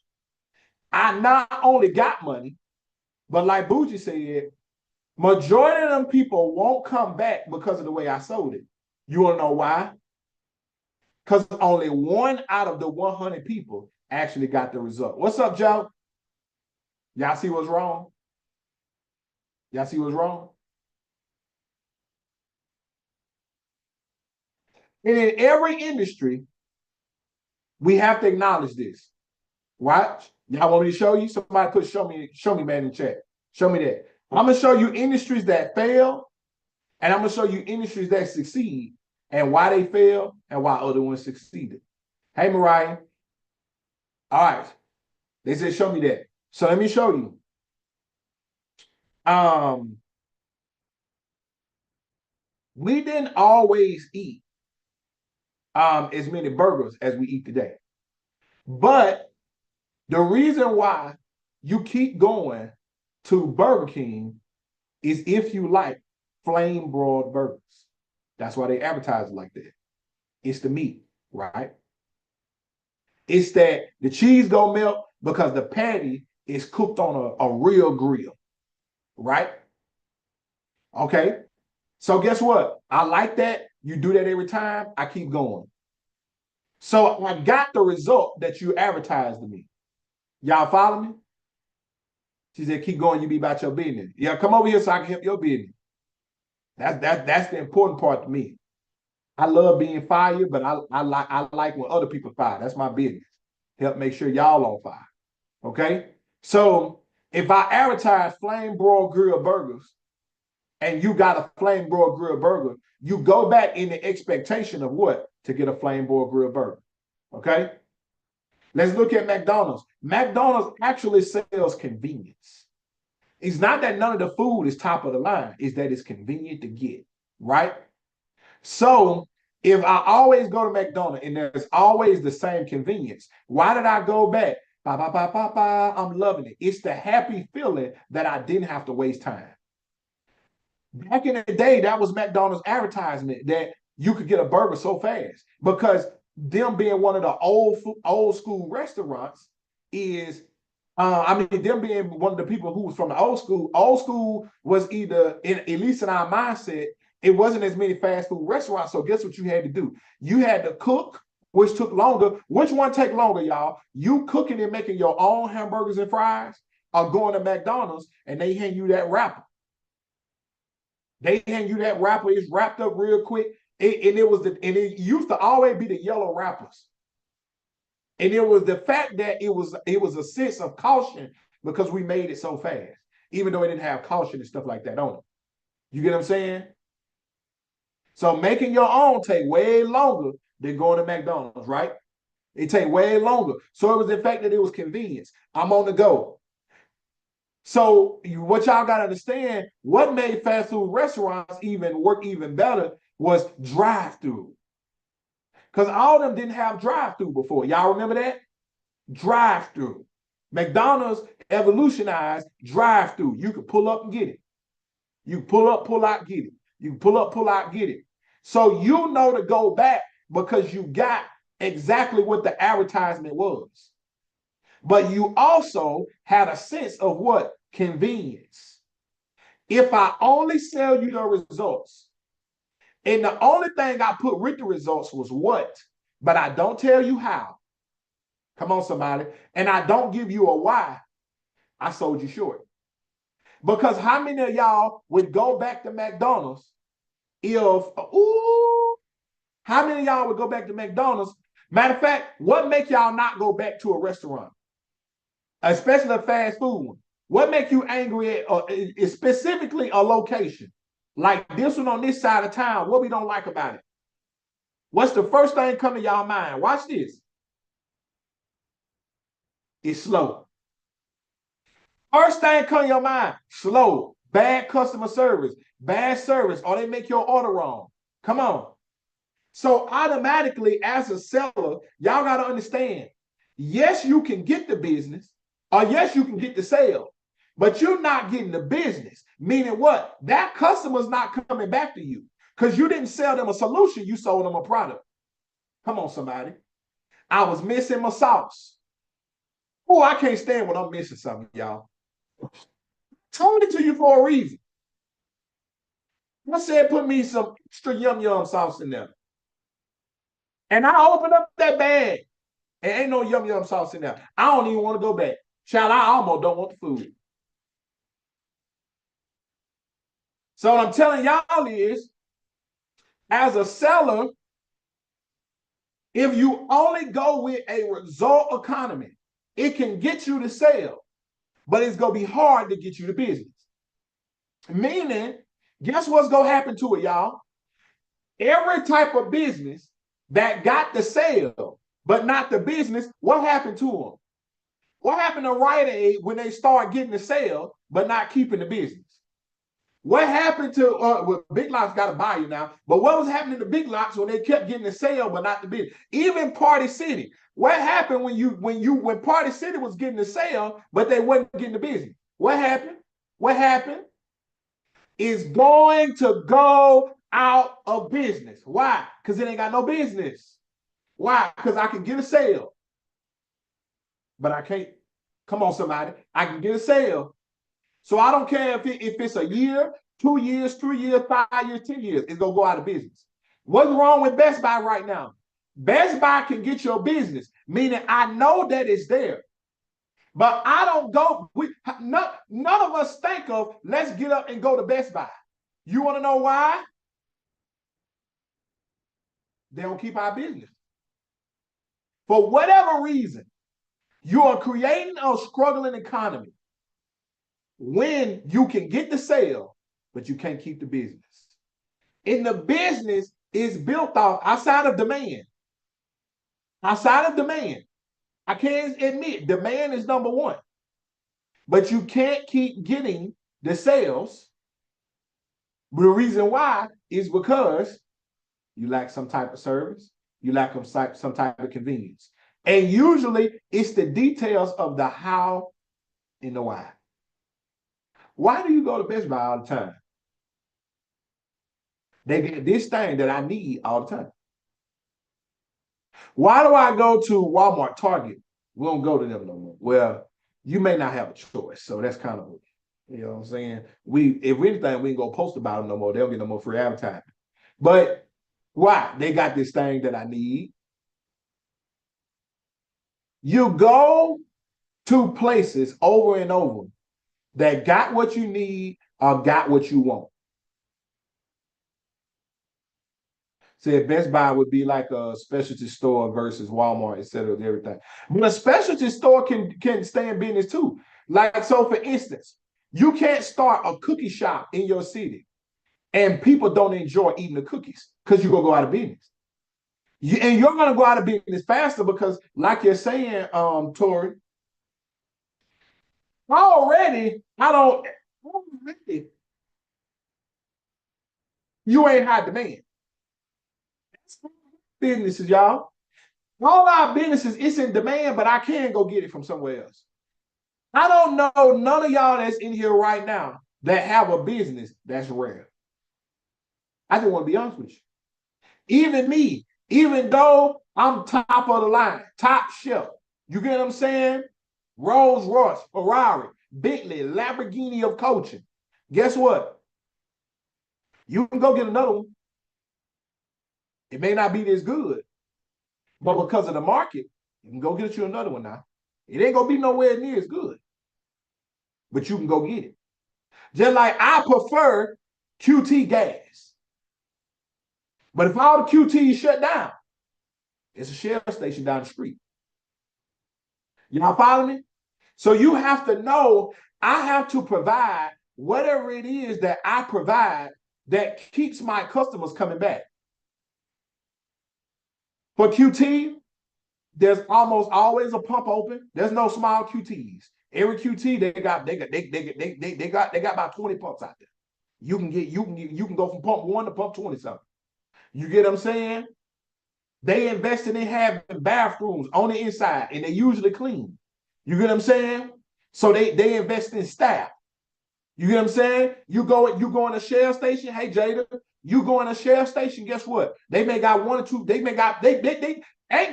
I not only got money, but like Bougie said, majority of them people won't come back because of the way I sold it. You wanna know why? Because only one out of the 100 people actually got the result. What's up, Joe? Y'all see what's wrong? Y'all see what's wrong? And in every industry, we have to acknowledge this. Right? Y'all want me to show you? Somebody put show me, man, in the chat. Show me that. I'm gonna show you industries that fail, and I'm gonna show you industries that succeed, and why they fail and why other ones succeeded. Hey, Mariah. All right. They said show me that. So let me show you. Um, we didn't always eat as many burgers as we eat today. But the reason why you keep going to Burger King is if you like flame broiled burgers. That's why they advertise it like that. It's the meat, right? It's that the cheese go melt because the patty is cooked on a real grill, right? Okay. So guess what? I like that. You do that every time. I keep going. So I got the result that you advertised to me. Y'all follow me? She said, keep going, you be about your business. Yeah, come over here so I can help your business. That's the important part to me. I love being fired, but I like when other people fire. That's my business. Help make sure y'all on fire. Okay. So if I advertise flame broiled grill burgers and you got a flame broiled grill burger, you go back in the expectation of what? To get a flame broiled grill burger. Okay. Let's look at McDonald's. McDonald's actually sells convenience. It's not that none of the food is top of the line, it's that it's convenient to get, right? So if I always go to McDonald's and there's always the same convenience, why did I go back? Ba, ba, ba, ba, ba, I'm loving it. It's the happy feeling that I didn't have to waste time. Back in the day, that was McDonald's advertisement that you could get a burger so fast because them being one of the old school restaurants is I mean, them being one of the people who was from the old school was either, at least in our mindset, it wasn't as many fast food restaurants. So guess what you had to do? You had to cook, which took longer. Which one take longer, y'all? You cooking and making your own hamburgers and fries or going to McDonald's and they hand you that wrapper? They hand you that wrapper, it's wrapped up real quick. It used to always be the yellow wrappers. And it was the fact that it was a sense of caution because we made it so fast, even though it didn't have caution and stuff like that on it. You get what I'm saying? So making your own take way longer than going to McDonald's, right? It take way longer. So it was the fact that it was convenience. I'm on the go. So what y'all got to understand, what made fast food restaurants even work even better was drive-through. Because all of them didn't have drive-through before. Y'all remember that? Drive-through. McDonald's evolutionized drive-through. You can pull up and get it. You pull up, pull out, get it. You pull up, pull out, get it. So you know to go back because you got exactly what the advertisement was. But you also had a sense of what? Convenience. If I only sell you the results, and the only thing I put with the results was what, but I don't tell you how. Come on, somebody. And I don't give you a why, I sold you short. Because how many of y'all would go back to McDonald's if, how many of y'all would go back to McDonald's? Matter of fact, what make y'all not go back to a restaurant? Especially a fast food one. What make you angry at specifically a location? Like this one on this side of town, what we don't like about it? What's the first thing come to y'all mind? Watch this. It's slow. First thing come to your mind, slow, bad customer service, bad service, or they make your order wrong. Come on. So automatically, as a seller, y'all got to understand, yes, you can get the business, or yes, you can get the sale, but you're not getting the business. Meaning what? That customer's not coming back to you because you didn't sell them a solution, you sold them a product. Come on, somebody. I was missing my sauce. Oh, I can't stand when I'm missing something, y'all. Told it to you for a reason. I said, put me some extra yum yum sauce in there. And I opened up that bag and ain't no yum yum sauce in there. I don't even want to go back. Child, I almost don't want the food. So what I'm telling y'all is, as a seller, if you only go with a result economy, it can get you to sell, but it's going to be hard to get you to business. Meaning, guess what's going to happen to it, y'all? Every type of business that got the sale, but not the business, what happened to them? What happened to Rite Aid when they start getting the sale, but not keeping the business? What happened to well, Big Lots got to buy you now, but what was happening to Big Lots when they kept getting the sale but not the business? Even Party City. What happened when Party City was getting the sale but they wasn't getting the business? What happened? What happened? Is going to go out of business. Why? Because it ain't got no business. Why? Because I can get a sale, but I can't. Come on, somebody. I can get a sale. So I don't care if it's a year, 2 years, 3 years, 5 years, 10 years, it's going to go out of business. What's wrong with Best Buy right now? Best Buy can get your business, meaning I know that it's there. But I don't go, none of us think of, let's get up and go to Best Buy. You want to know why? They don't keep our business. For whatever reason, you are creating a struggling economy when you can get the sale, but you can't keep the business. And the business is built off outside of demand. Outside of demand. I can't admit demand is number one. But you can't keep getting the sales. The reason why is because you lack some type of service, you lack some type of convenience. And usually it's the details of the how and the why. Why do you go to Best Buy all the time? They get this thing that I need all the time. Why do I go to Walmart, Target? We don't go to them no more. Well, you may not have a choice. So that's kind of, you know what I'm saying? If anything, we ain't gonna post about them no more. They'll get no more free advertising. But why? They got this thing that I need. You go to places over and over that got what you need or got what you want. Said Best Buy would be like a specialty store versus Walmart, et cetera, and everything. But a specialty store can stay in business too. Like, so for instance, you can't start a cookie shop in your city and people don't enjoy eating the cookies because you're going to go out of business. And you're going to go out of business faster because, like you're saying, Tori, already, you ain't high demand. Businesses, y'all. All our businesses, it's in demand, but I can go get it from somewhere else. I don't know none of y'all that's in here right now that have a business that's rare. I just want to be honest with you. Even me, even though I'm top of the line, top shelf, you get what I'm saying? Rolls Royce, Ferrari, Bentley, Lamborghini of coaching. Guess what? You can go get another one. It may not be this good, but because of the market, you can go get you another one now. It ain't gonna be nowhere near as good, but you can go get it. Just like I prefer QT gas. But if all the QTs shut down, it's a Shell station down the street. Y'all follow me? So you have to know I have to provide whatever it is that I provide that keeps my customers coming back. For QT, there's almost always a pump open. There's no small QTs. Every QT they got about 20 pumps out there. You can go from pump 1 to pump 20 something. You get what I'm saying? They invested in having bathrooms on the inside, and they usually clean. You get what I'm saying? So they invest in staff. You get what I'm saying? You go in a Shell station. Hey Jada, you go in a Shell station. Guess what? They may got one or two. They ain't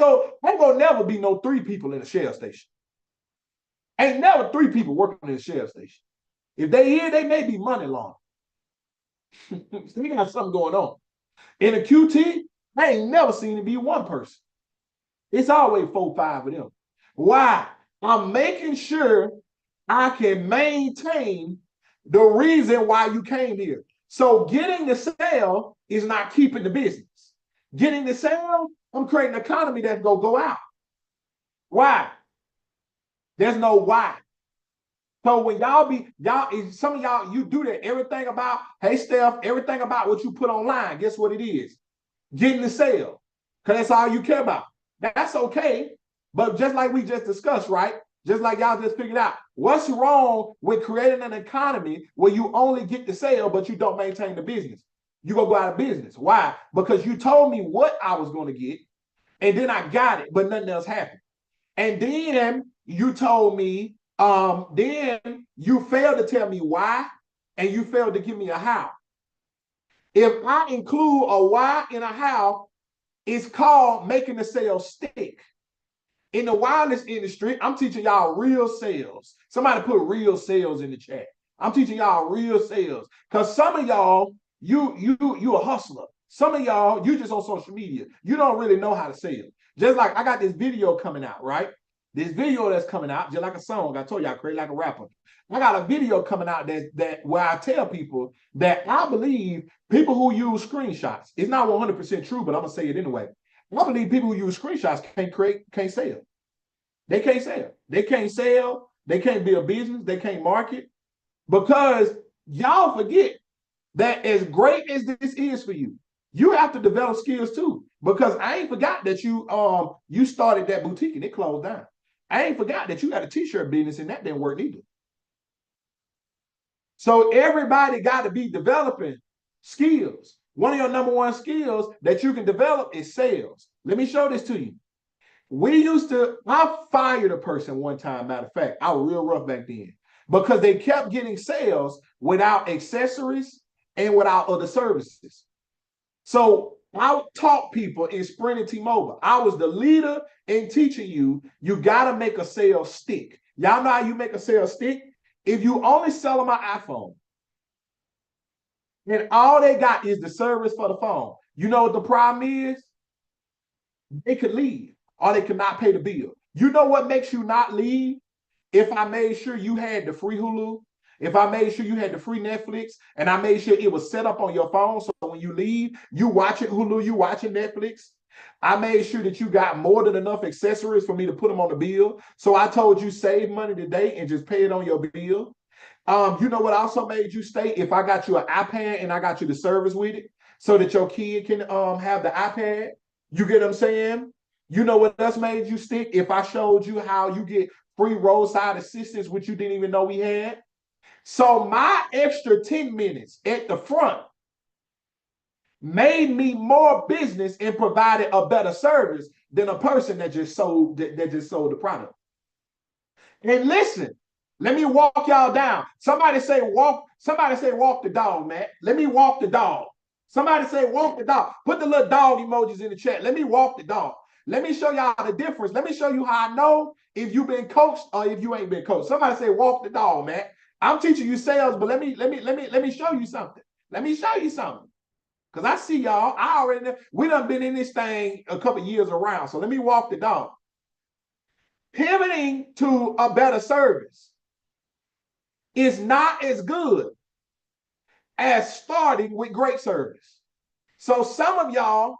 gonna never be no 3 people in a Shell station. Ain't never 3 people working in a Shell station. If they here, they may be money long. They got something going on. In a QT, I ain't never seen it be 1 person. It's always 4, 5 of them. Why? I'm making sure I can maintain the reason why you came here. So getting the sale is not keeping the business. Getting the sale, I'm creating an economy that's gonna go out. Why? There's no why. So when some of y'all, you do that, everything about, hey Steph, everything about what you put online, guess what it is? Getting the sale. Because that's all you care about. That's okay. But just like we just discussed, right? Just like y'all just figured out, what's wrong with creating an economy where you only get the sale, but you don't maintain the business? You're going to go out of business. Why? Because you told me what I was going to get, and then I got it, but nothing else happened. And then you told me, then you failed to tell me why, and you failed to give me a how. If I include a why and a how, it's called making the sale stick. In the wireless industry, I'm teaching y'all real sales. Somebody put real sales in the chat. I'm teaching y'all real sales. Because some of y'all, you a hustler. Some of y'all, you just on social media. You don't really know how to sell. Just like I got this video coming out, right? This video that's coming out, just like a song. I told you I create like a rapper. I got a video coming out that where I tell people that I believe people who use screenshots, it's not 100% true, but I'm gonna say it anyway. I believe people who use screenshots can't sell. They can't sell. They can't sell. They can't build business. They can't market because y'all forget that as great as this is for you, you have to develop skills too. Because I ain't forgot that you started that boutique and it closed down. I ain't forgot that you got a t-shirt business and that didn't work either. So everybody got to be developing skills. One of your number 1 skills that you can develop is sales. Let me show this to you. I fired a person one time, matter of fact, I was real rough back then because they kept getting sales without accessories and without other services. So I taught people in Sprint and T-Mobile. I was the leader in teaching you got to make a sale stick. Y'all know how you make a sale stick? If you only sell them an iPhone and all they got is the service for the phone, you know what the problem is? They could leave or they could not pay the bill. You know what makes you not leave? If I made sure you had the free Hulu, If I made sure you had the free Netflix and I made sure it was set up on your phone so when you leave, you watching Hulu, you watching Netflix. I made sure that you got more than enough accessories for me to put them on the bill. So I told you save money today and just pay it on your bill. You know what also made you stay? If I got you an iPad and I got you the service with it so that your kid can have the iPad. You get what I'm saying? You know what else made you stick? If I showed you how you get free roadside assistance, which you didn't even know we had. So my extra 10 minutes at the front made me more business and provided a better service than a person that just sold the product. And listen, let me walk y'all down. Somebody say walk the dog, man. Let me walk the dog. Somebody say walk the dog. Put the little dog emojis in the chat. Let me walk the dog. Let me show y'all the difference. Let me show you how I know if you've been coached or if you ain't been coached. Somebody say walk the dog, man. I'm teaching you sales, but let me show you something. Let me show you something. Because I see y'all. I already know. We done been in this thing a couple years around. So let me walk the dog. Pivoting to a better service is not as good as starting with great service. So some of y'all,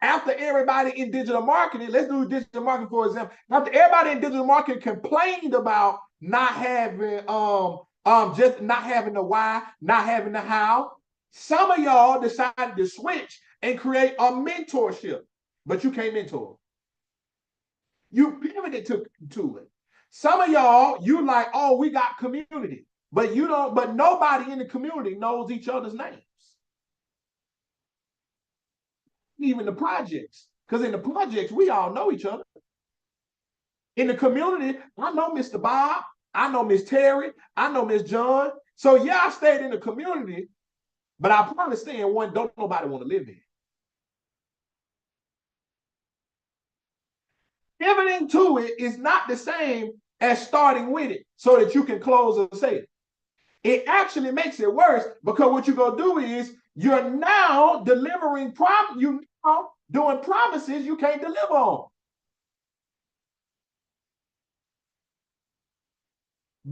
after everybody in digital marketing, let's do digital marketing for example. After everybody in digital marketing complained about not having just not having the why, not having the how, some of y'all decided to switch and create a mentorship, but you can't mentor. You pivoted to it. Some of y'all, you like, oh, we got community, but you don't, but nobody in the community knows each other's names. Even the projects. Because in the projects, we all know each other. In the community, I know Mr. Bob, I know Miss Terry, I know Miss John. So yeah, I stayed in the community, but I probably stay in one don't nobody want to live in. Pivoting to it is not the same as starting with it so that you can close a sale. It actually makes it worse because what you're going to do is you're now delivering you now doing promises you can't deliver on.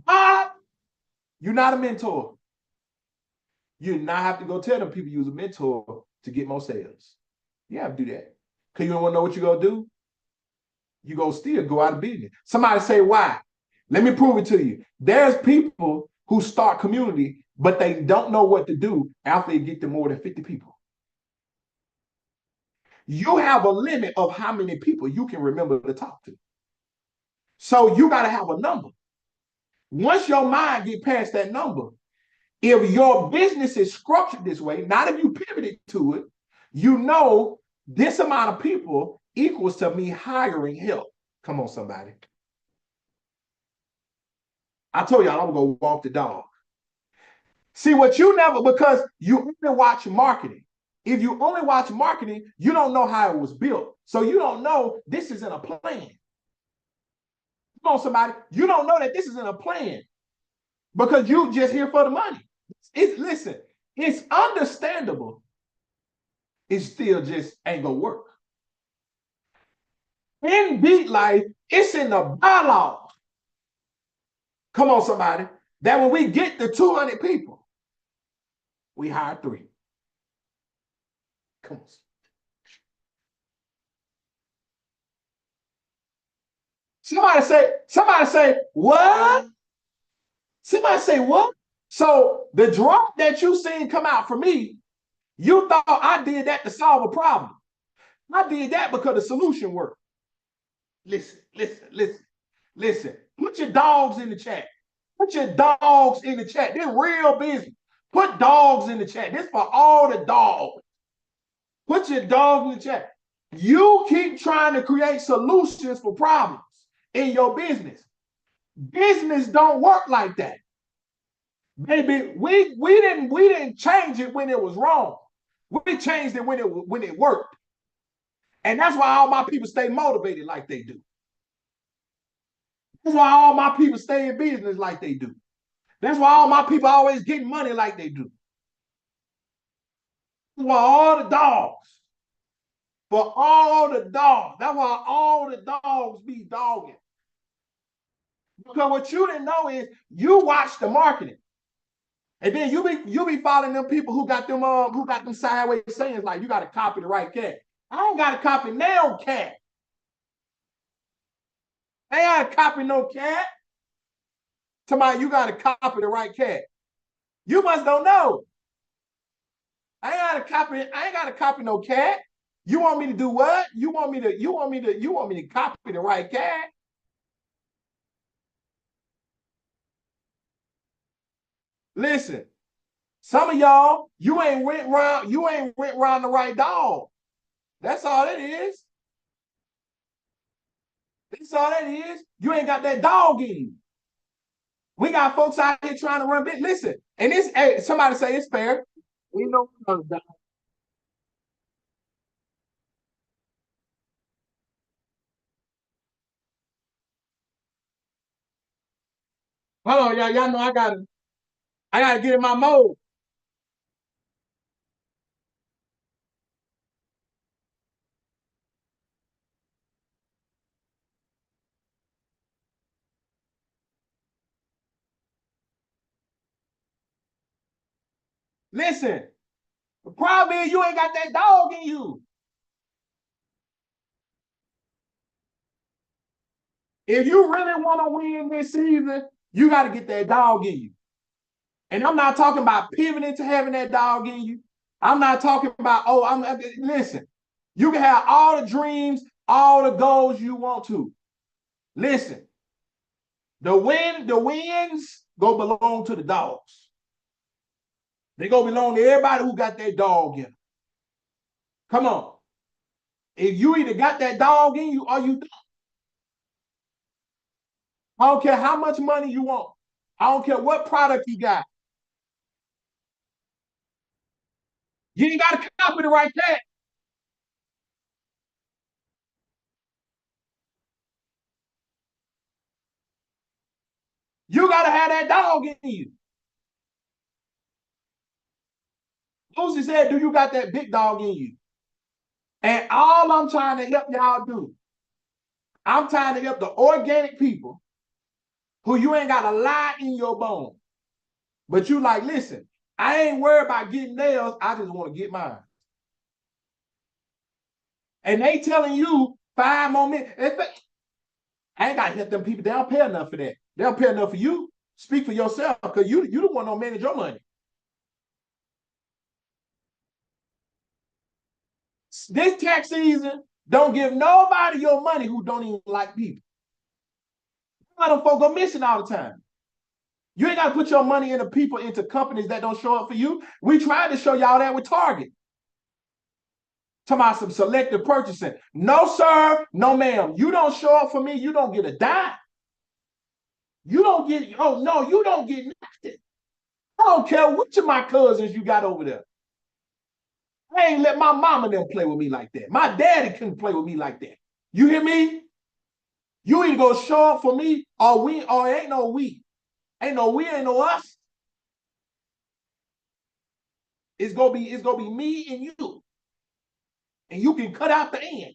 But you're not a mentor. You now have to go tell them people use a mentor to get more sales. You have to do that. Because you don't want to know what you're going to do. You go still go out of business. Somebody say, why? Let me prove it to you. There's people who start community, but they don't know what to do after they get to more than 50 people. You have a limit of how many people you can remember to talk to. So you got to have a number. Once your mind get past that number, if your business is structured this way, not if you pivoted to it, you know this amount of people equals to me hiring help. Come on, somebody. I told y'all I'm going to walk the dog. See what you never, because you only watch marketing. If you only watch marketing, you don't know how it was built. So you don't know this is in a plan. Come on, somebody. You don't know that this is in a plan because you just here for the money. Listen, it's understandable. It still just ain't gonna work. In Beat Life, it's in the bylaws. Come on, somebody. That when we get to 200 people, we hire 3. Come on. Somebody say, what? Somebody say, what? So the drop that you seen come out for me, you thought I did that to solve a problem. I did that because the solution worked. Listen. Put your dogs in the chat. Put your dogs in the chat. This real business. Put dogs in the chat. This for all the dogs. Put your dogs in the chat. You keep trying to create solutions for problems in your business. Business don't work like that. Baby, we didn't change it when it was wrong. We changed it when it worked. And that's why all my people stay motivated like they do. That's why all my people stay in business like they do. That's why all my people always getting money like they do. That's why all the dogs. For all the dogs. That's why all the dogs be dogging. Because what you didn't know is you watch the marketing. And then you be following them people who got them sideways sayings like you got to copy the right cat. I don't got to copy no cat. I ain't got to copy no cat. Somebody, you got to copy the right cat. You must don't know. I ain't got to copy. I ain't got to copy no cat. You want me to do what? You want me to copy the right cat? Listen, some of y'all, you ain't went around the right dog. That's all it is. That's all that is. You ain't got that dog in you. We got folks out here trying to run big. Listen, and this, hey, somebody say it's fair. We know. Hold on, y'all know I gotta get in my mode. Listen, the problem is you ain't got that dog in you. If you really want to win this season, you got to get that dog in you. And I'm not talking about pivoting to having that dog in you. I'm not talking about, listen, you can have all the dreams, all the goals you want to. Listen, the wins go belong to the dogs. They go belong to everybody who got that dog in them. Come on. If you either got that dog in you or you don't. I don't care how much money you want. I don't care what product you got. You ain't got to copy the right cat. You got to have that dog in you. Lucy said, do you got that big dog in you? And all I'm trying to help y'all do, I'm trying to help the organic people who you ain't got a lie in your bone. But you like, listen, I ain't worried about getting nails. I just want to get mine. And they telling you 5 more minutes. I ain't got to help them people. They don't pay enough for that. They don't pay enough for you. Speak for yourself because you the one don't manage your money. This tax season, don't give nobody your money who don't even like people. A lot of folks go missing all the time. You ain't got to put your money into people, into companies that don't show up for you. We tried to show y'all that with Target. Talking about some selective purchasing. No, sir. No, ma'am. You don't show up for me. You don't get a dime. You don't get, oh, no, you don't get nothing. I don't care which of my cousins you got over there. I ain't let my mama them play with me like that. My daddy couldn't play with me like that. You hear me? You either go show up for me or ain't no we. Ain't no we, ain't no us. It's gonna be me and you. And you can cut out the end.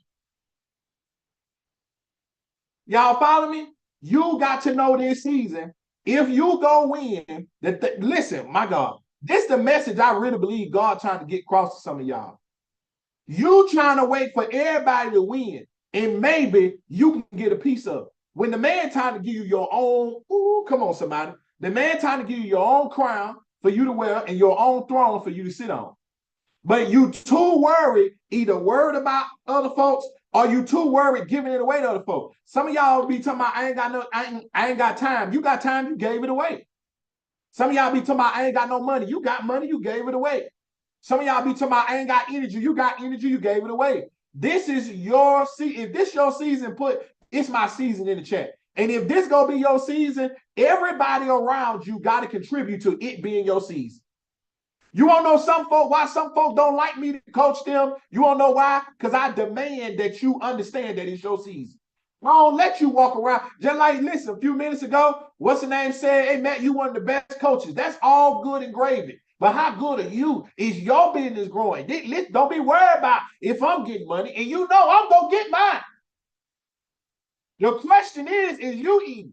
Y'all follow me? You got to know this season. If you go win, listen, my God, this is the message I really believe God trying to get across to some of y'all. You trying to wait for everybody to win, and maybe you can get a piece of it. When the man trying to give you your own, come on, somebody. The man trying to give you your own crown for you to wear and your own throne for you to sit on. But you too worried, either worried about other folks or you too worried giving it away to other folks. Some of y'all be talking about I ain't got time. You got time, you gave it away. Some of y'all be talking about I ain't got no money. You got money, you gave it away. Some of y'all be talking about I ain't got energy. You got energy, you gave it away. This is your season. If this your season, it's my season in the chat. And if this gonna be your season, everybody around you got to contribute to it being your season. You want to know why some folks don't like me to coach them? You want to know why? Because I demand that you understand that it's your season. I don't let you walk around. Just like, listen, a few minutes ago, what's the name said, hey, Matt, you one of the best coaches. That's all good and gravy. But how good are you? Is your business growing? Don't be worried about if I'm getting money. And you know I'm going to get mine. The question is you eating?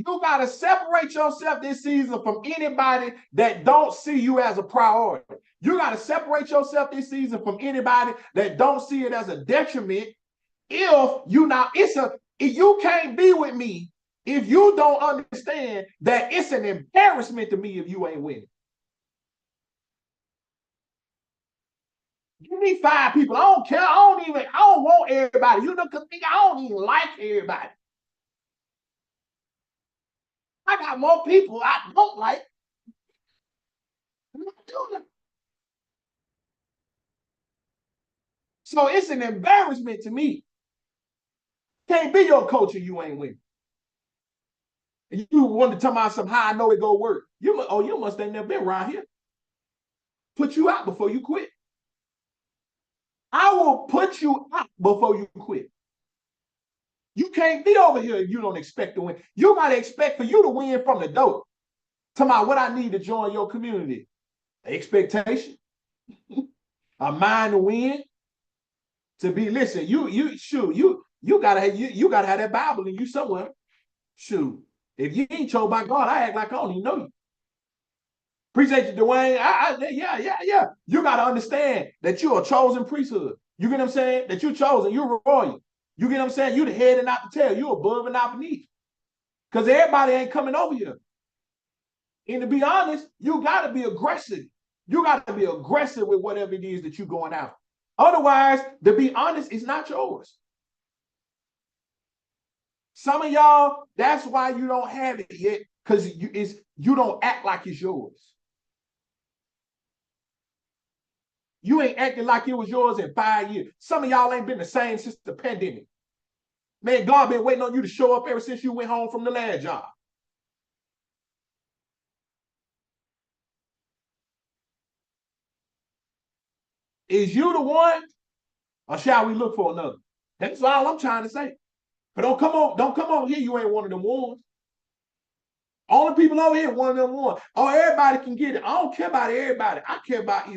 You got to separate yourself this season from anybody that don't see you as a priority. You got to separate yourself this season from anybody that don't see it as a detriment. If you can't be with me if you don't understand that it's an embarrassment to me if you ain't winning. Give me 5 people. I don't care. I don't want everybody. You know, because I don't even like everybody. I got more people I don't like. I'm not doing it. So it's an embarrassment to me. Can't be your coach if you ain't winning. And you want to tell me some how I know it go work. You must have never been around here. Put you out before you quit. I will put you out before you quit. You can't be over here if you don't expect to win. You gotta expect for you to win from the dope. Tell me what I need to join your community. Expectation, a mind to win, to be listen. You gotta have that Bible in you somewhere. Shoot, if you ain't chose by God, I act like I don't even know you. Appreciate you, Dwayne. Yeah. You got to understand that you're a chosen priesthood. You get what I'm saying? That you're chosen. You're royal. You get what I'm saying? You're the head and not the tail. You're above and not beneath. Because everybody ain't coming over here. And to be honest, you got to be aggressive. You got to be aggressive with whatever it is that you're going out. Otherwise, to be honest, it's not yours. Some of y'all, that's why you don't have it yet, because you don't act like it's yours. You ain't acting like it was yours in 5 years. Some of y'all ain't been the same since the pandemic. Man, God been waiting on you to show up ever since you went home from the last job. Is you the one, or shall we look for another? That's all I'm trying to say. But don't come on here. You ain't one of them ones. All the people over here, one of them ones. Oh, everybody can get it. I don't care about everybody. I care about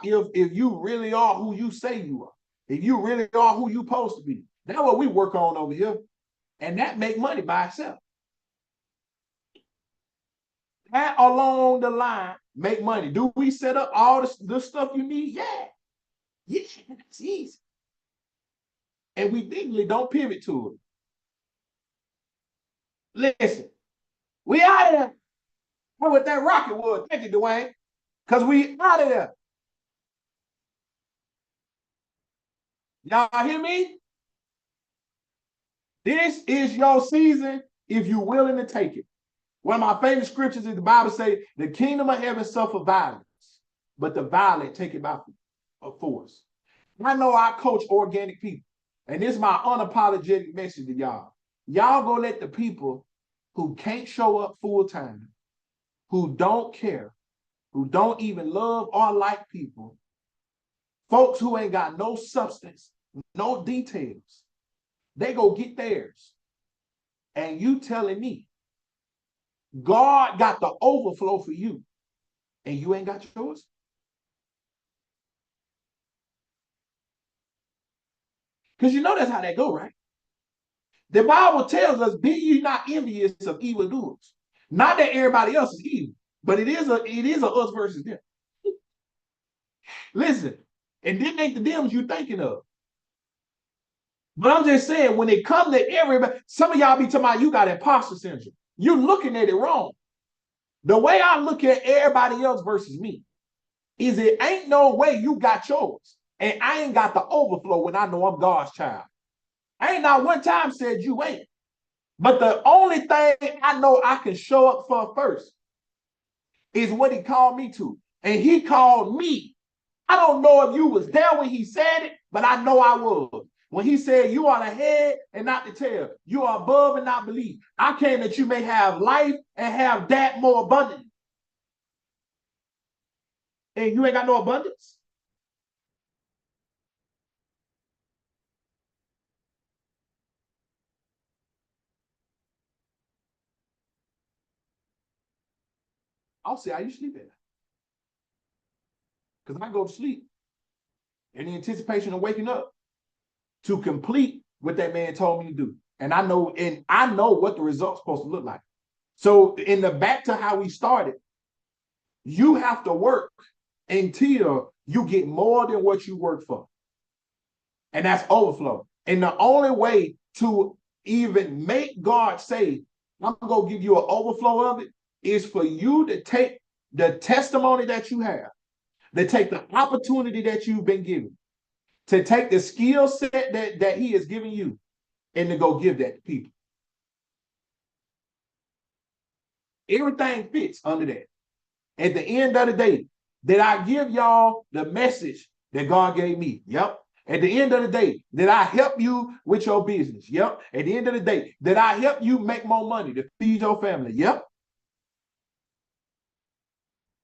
if you really are who you say you are. If you really are who you supposed to be. That's what we work on over here. And that make money by itself. That along the line make money. Do we set up all the stuff you need? Yeah. Yeah, that's easy. And we legally don't pivot to it. Listen, we out of there. What that rocket was. Thank you, Dwayne. Because we out of there. Y'all hear me? This is your season if you're willing to take it. One of my favorite scriptures is the Bible say, the kingdom of heaven suffer violence, but the violent take it by force. I know I coach organic people, and this is my unapologetic message to y'all. Y'all go let the people who can't show up full time, who don't care, who don't even love or like people, folks who ain't got no substance, no details, they go get theirs. And you telling me God got the overflow for you, and you ain't got yours? Because you know that's how that go, right? The Bible tells us, be ye not envious of evildoers. Not that everybody else is evil, but it is a us versus them. Listen, and them ain't the dems you thinking of. But I'm just saying, when it comes to everybody, some of y'all be talking about you got imposter syndrome. You're looking at it wrong. The way I look at everybody else versus me is it ain't no way you got yours. And I ain't got the overflow when I know I'm God's child. I ain't not one time said you ain't. But the only thing I know I can show up for first is what he called me to. And he called me. I don't know if you was there when he said it, but I know I was. When he said, you are the head and not the tail. You are above and not beneath. I came that you may have life and have that more abundant. And you ain't got no abundance? I'll see how you sleep at. Because I go to sleep in the anticipation of waking up to complete what that man told me to do. And I know what the result's supposed to look like. So in the back to how we started, you have to work until you get more than what you work for. And that's overflow. And the only way to even make God say, I'm going to give you an overflow of it, is for you to take the testimony that you have, to take the opportunity that you've been given, to take the skill set that he has given you, and to go give that to people. Everything fits under that. At the end of the day, did I give y'all the message that God gave me? Yep. At the end of the day, did I help you with your business? Yep. At the end of the day, did I help you make more money to feed your family? Yep.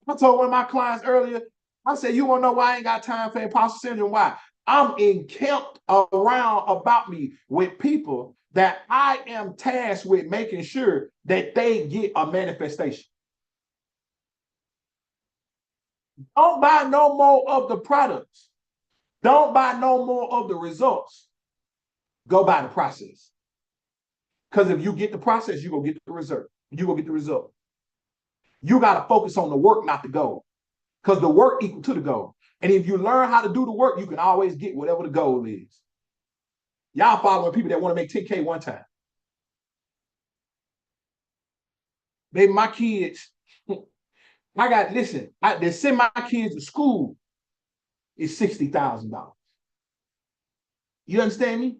I told one of my clients earlier, I said, you want to know why I ain't got time for imposter syndrome? Why? I'm encamped around about me with people that I am tasked with making sure that they get a manifestation. Don't buy no more of the products. Don't buy no more of the results. Go by the process. Because if you get the process, you're going to get the result. You're going to get the result. You got to focus on the work, not the goal. Because the work equal to the goal. And if you learn how to do the work, you can always get whatever the goal is. Y'all following people that want to make 10K one time. Baby, my kids, they send my kids to school is $60,000. You understand me?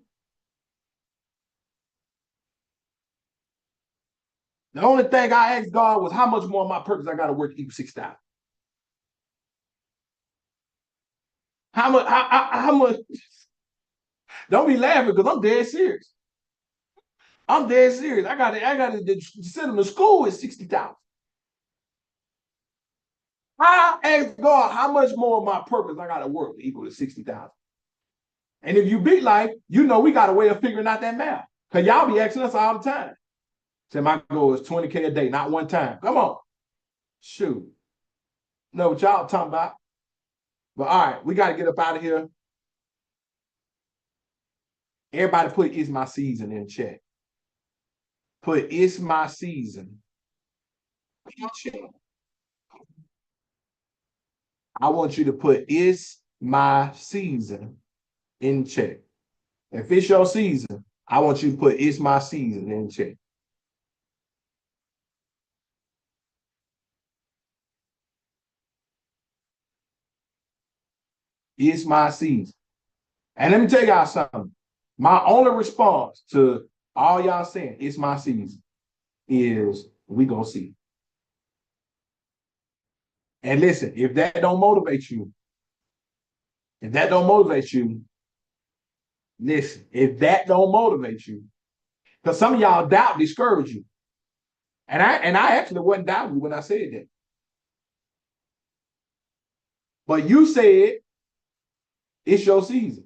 The only thing I asked God was how much more of my purpose I got to work to equal 6,000. How much? How much? Don't be laughing because I'm dead serious. I'm dead serious. I got to send them to school at 60,000. I asked God how much more of my purpose I got to work to equal to 60,000. And if you beat life, you know we got a way of figuring out that math. Because y'all be asking us all the time. Say my goal is 20K a day, not one time. Come on. Shoot. Know what y'all talking about. But all right, we got to get up out of here. Everybody put "It's my season" in chat. Put "It's my season." I want you to put "It's my season" in chat. If it's your season, I want you to put "It's my season" in chat. It's my season. And let me tell y'all something. My only response to all y'all saying "It's my season" is we gonna see. And listen, if that don't motivate you, listen, if that don't motivate you, because some of y'all doubt discourage you. And I actually wasn't doubting you when I said that. But you said it's your season.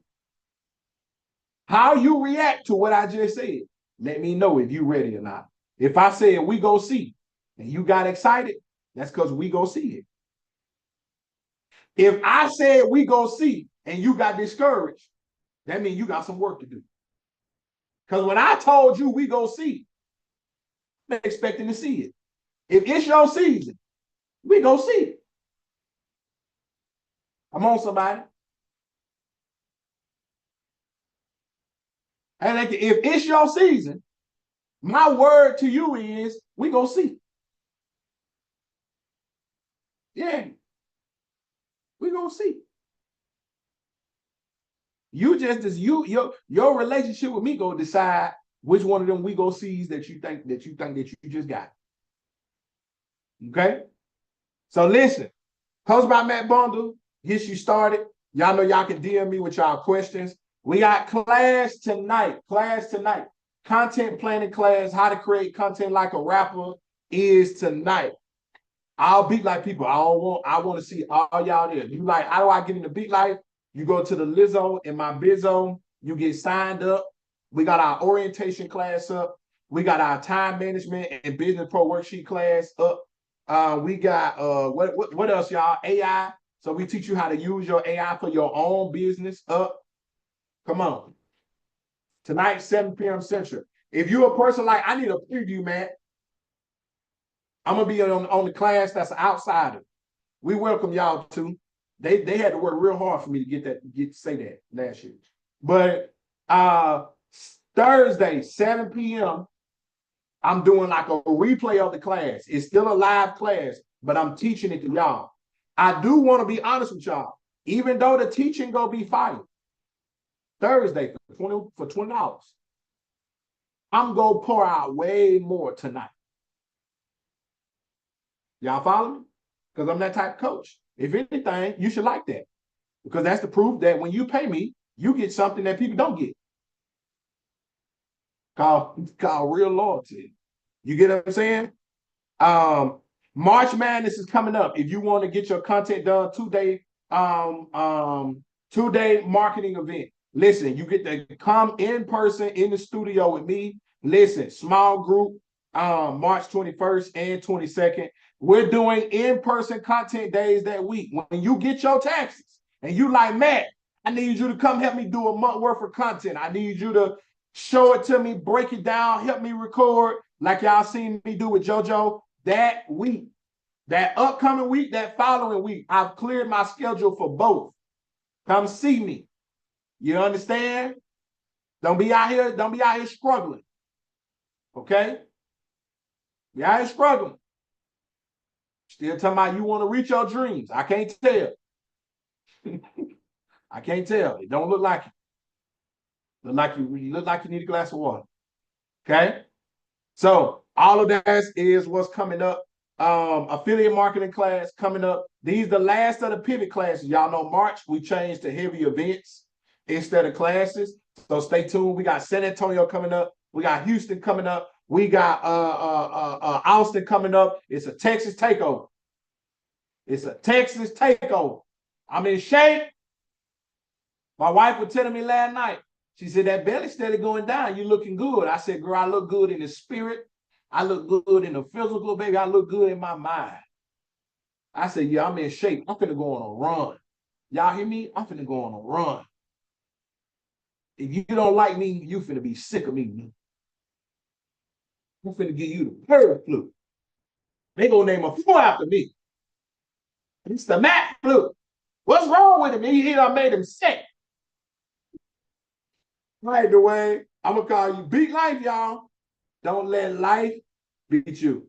How you react to what I just said, let me know if you ready or not. If I said we go see and you got excited, that's because we go see it. If I said we go see and you got discouraged, that means you got some work to do. Because when I told you we go see, I'm expecting to see it. If it's your season, we go see it. Come on, somebody. And if it's your season, my word to you is we go see. Yeah. We gonna see. You just as your relationship with me gonna decide which one of them we go sees that you think that you just got. Okay. So listen, Coach by Matt Bundle gets you started. Y'all know y'all can DM me with y'all questions. We got class tonight. Content planning class, how to create content like a rapper is tonight. I'll beat like people. I want to see all y'all there. You like, how do I get into beat life? You go to the Lizzo in my Bizzo. You get signed up. We got our orientation class up. We got our time management and business pro worksheet class up. We got what else, y'all? AI. So we teach you how to use your AI for your own business up. Come on. Tonight, 7 p.m. Central. If you're a person like, I need a preview, man, I'm gonna be on the class that's an outsider. We welcome y'all too. They had to work real hard for me to get to say that last year. But Thursday, 7 p.m., I'm doing like a replay of the class. It's still a live class, but I'm teaching it to y'all. I do want to be honest with y'all. Even though the teaching gonna be fire, Thursday for $20, I'm gonna pour out way more tonight. Y'all follow me? Because I'm that type of coach. If anything, you should like that. Because that's the proof that when you pay me, you get something that people don't get. Called real loyalty. You get what I'm saying? March Madness is coming up. If you want to get your content done, two-day marketing event. Listen, you get to come in person in the studio with me. Listen, small group, March 21st and 22nd. We're doing in-person content days that week. When you get your taxes and you like, Matt, I need you to come help me do a month worth of content. I need you to show it to me, break it down, help me record like y'all seen me do with JoJo that week. That upcoming week, that following week, I've cleared my schedule for both. Come see me. You understand? Don't be out here struggling. Okay? Be out here struggling. Still talking about you want to reach your dreams. I can't tell. I can't tell. It don't look like it. You look like you need a glass of water. Okay? So all of that is what's coming up. Affiliate marketing class coming up. These the last of the pivot classes. Y'all know March, we changed to heavy events instead of classes. So stay tuned. We got San Antonio coming up. We got Houston coming up. We got Austin coming up. It's a Texas takeover. It's a Texas takeover. I'm in shape. My wife was telling me last night. She said, that belly steady going down. You looking good. I said, girl, I look good in the spirit. I look good in the physical, baby. I look good in my mind. I said, yeah, I'm in shape. I'm finna go on a run. Y'all hear me? I'm finna go on a run. If you don't like me, you finna be sick of me. I'm finna give you the bird flu. They gonna name a flu after me. It's the Matt flu. What's wrong with him? He done made him sick. Right, Dwayne. I'm gonna call you Beat Life, y'all. Don't let life beat you.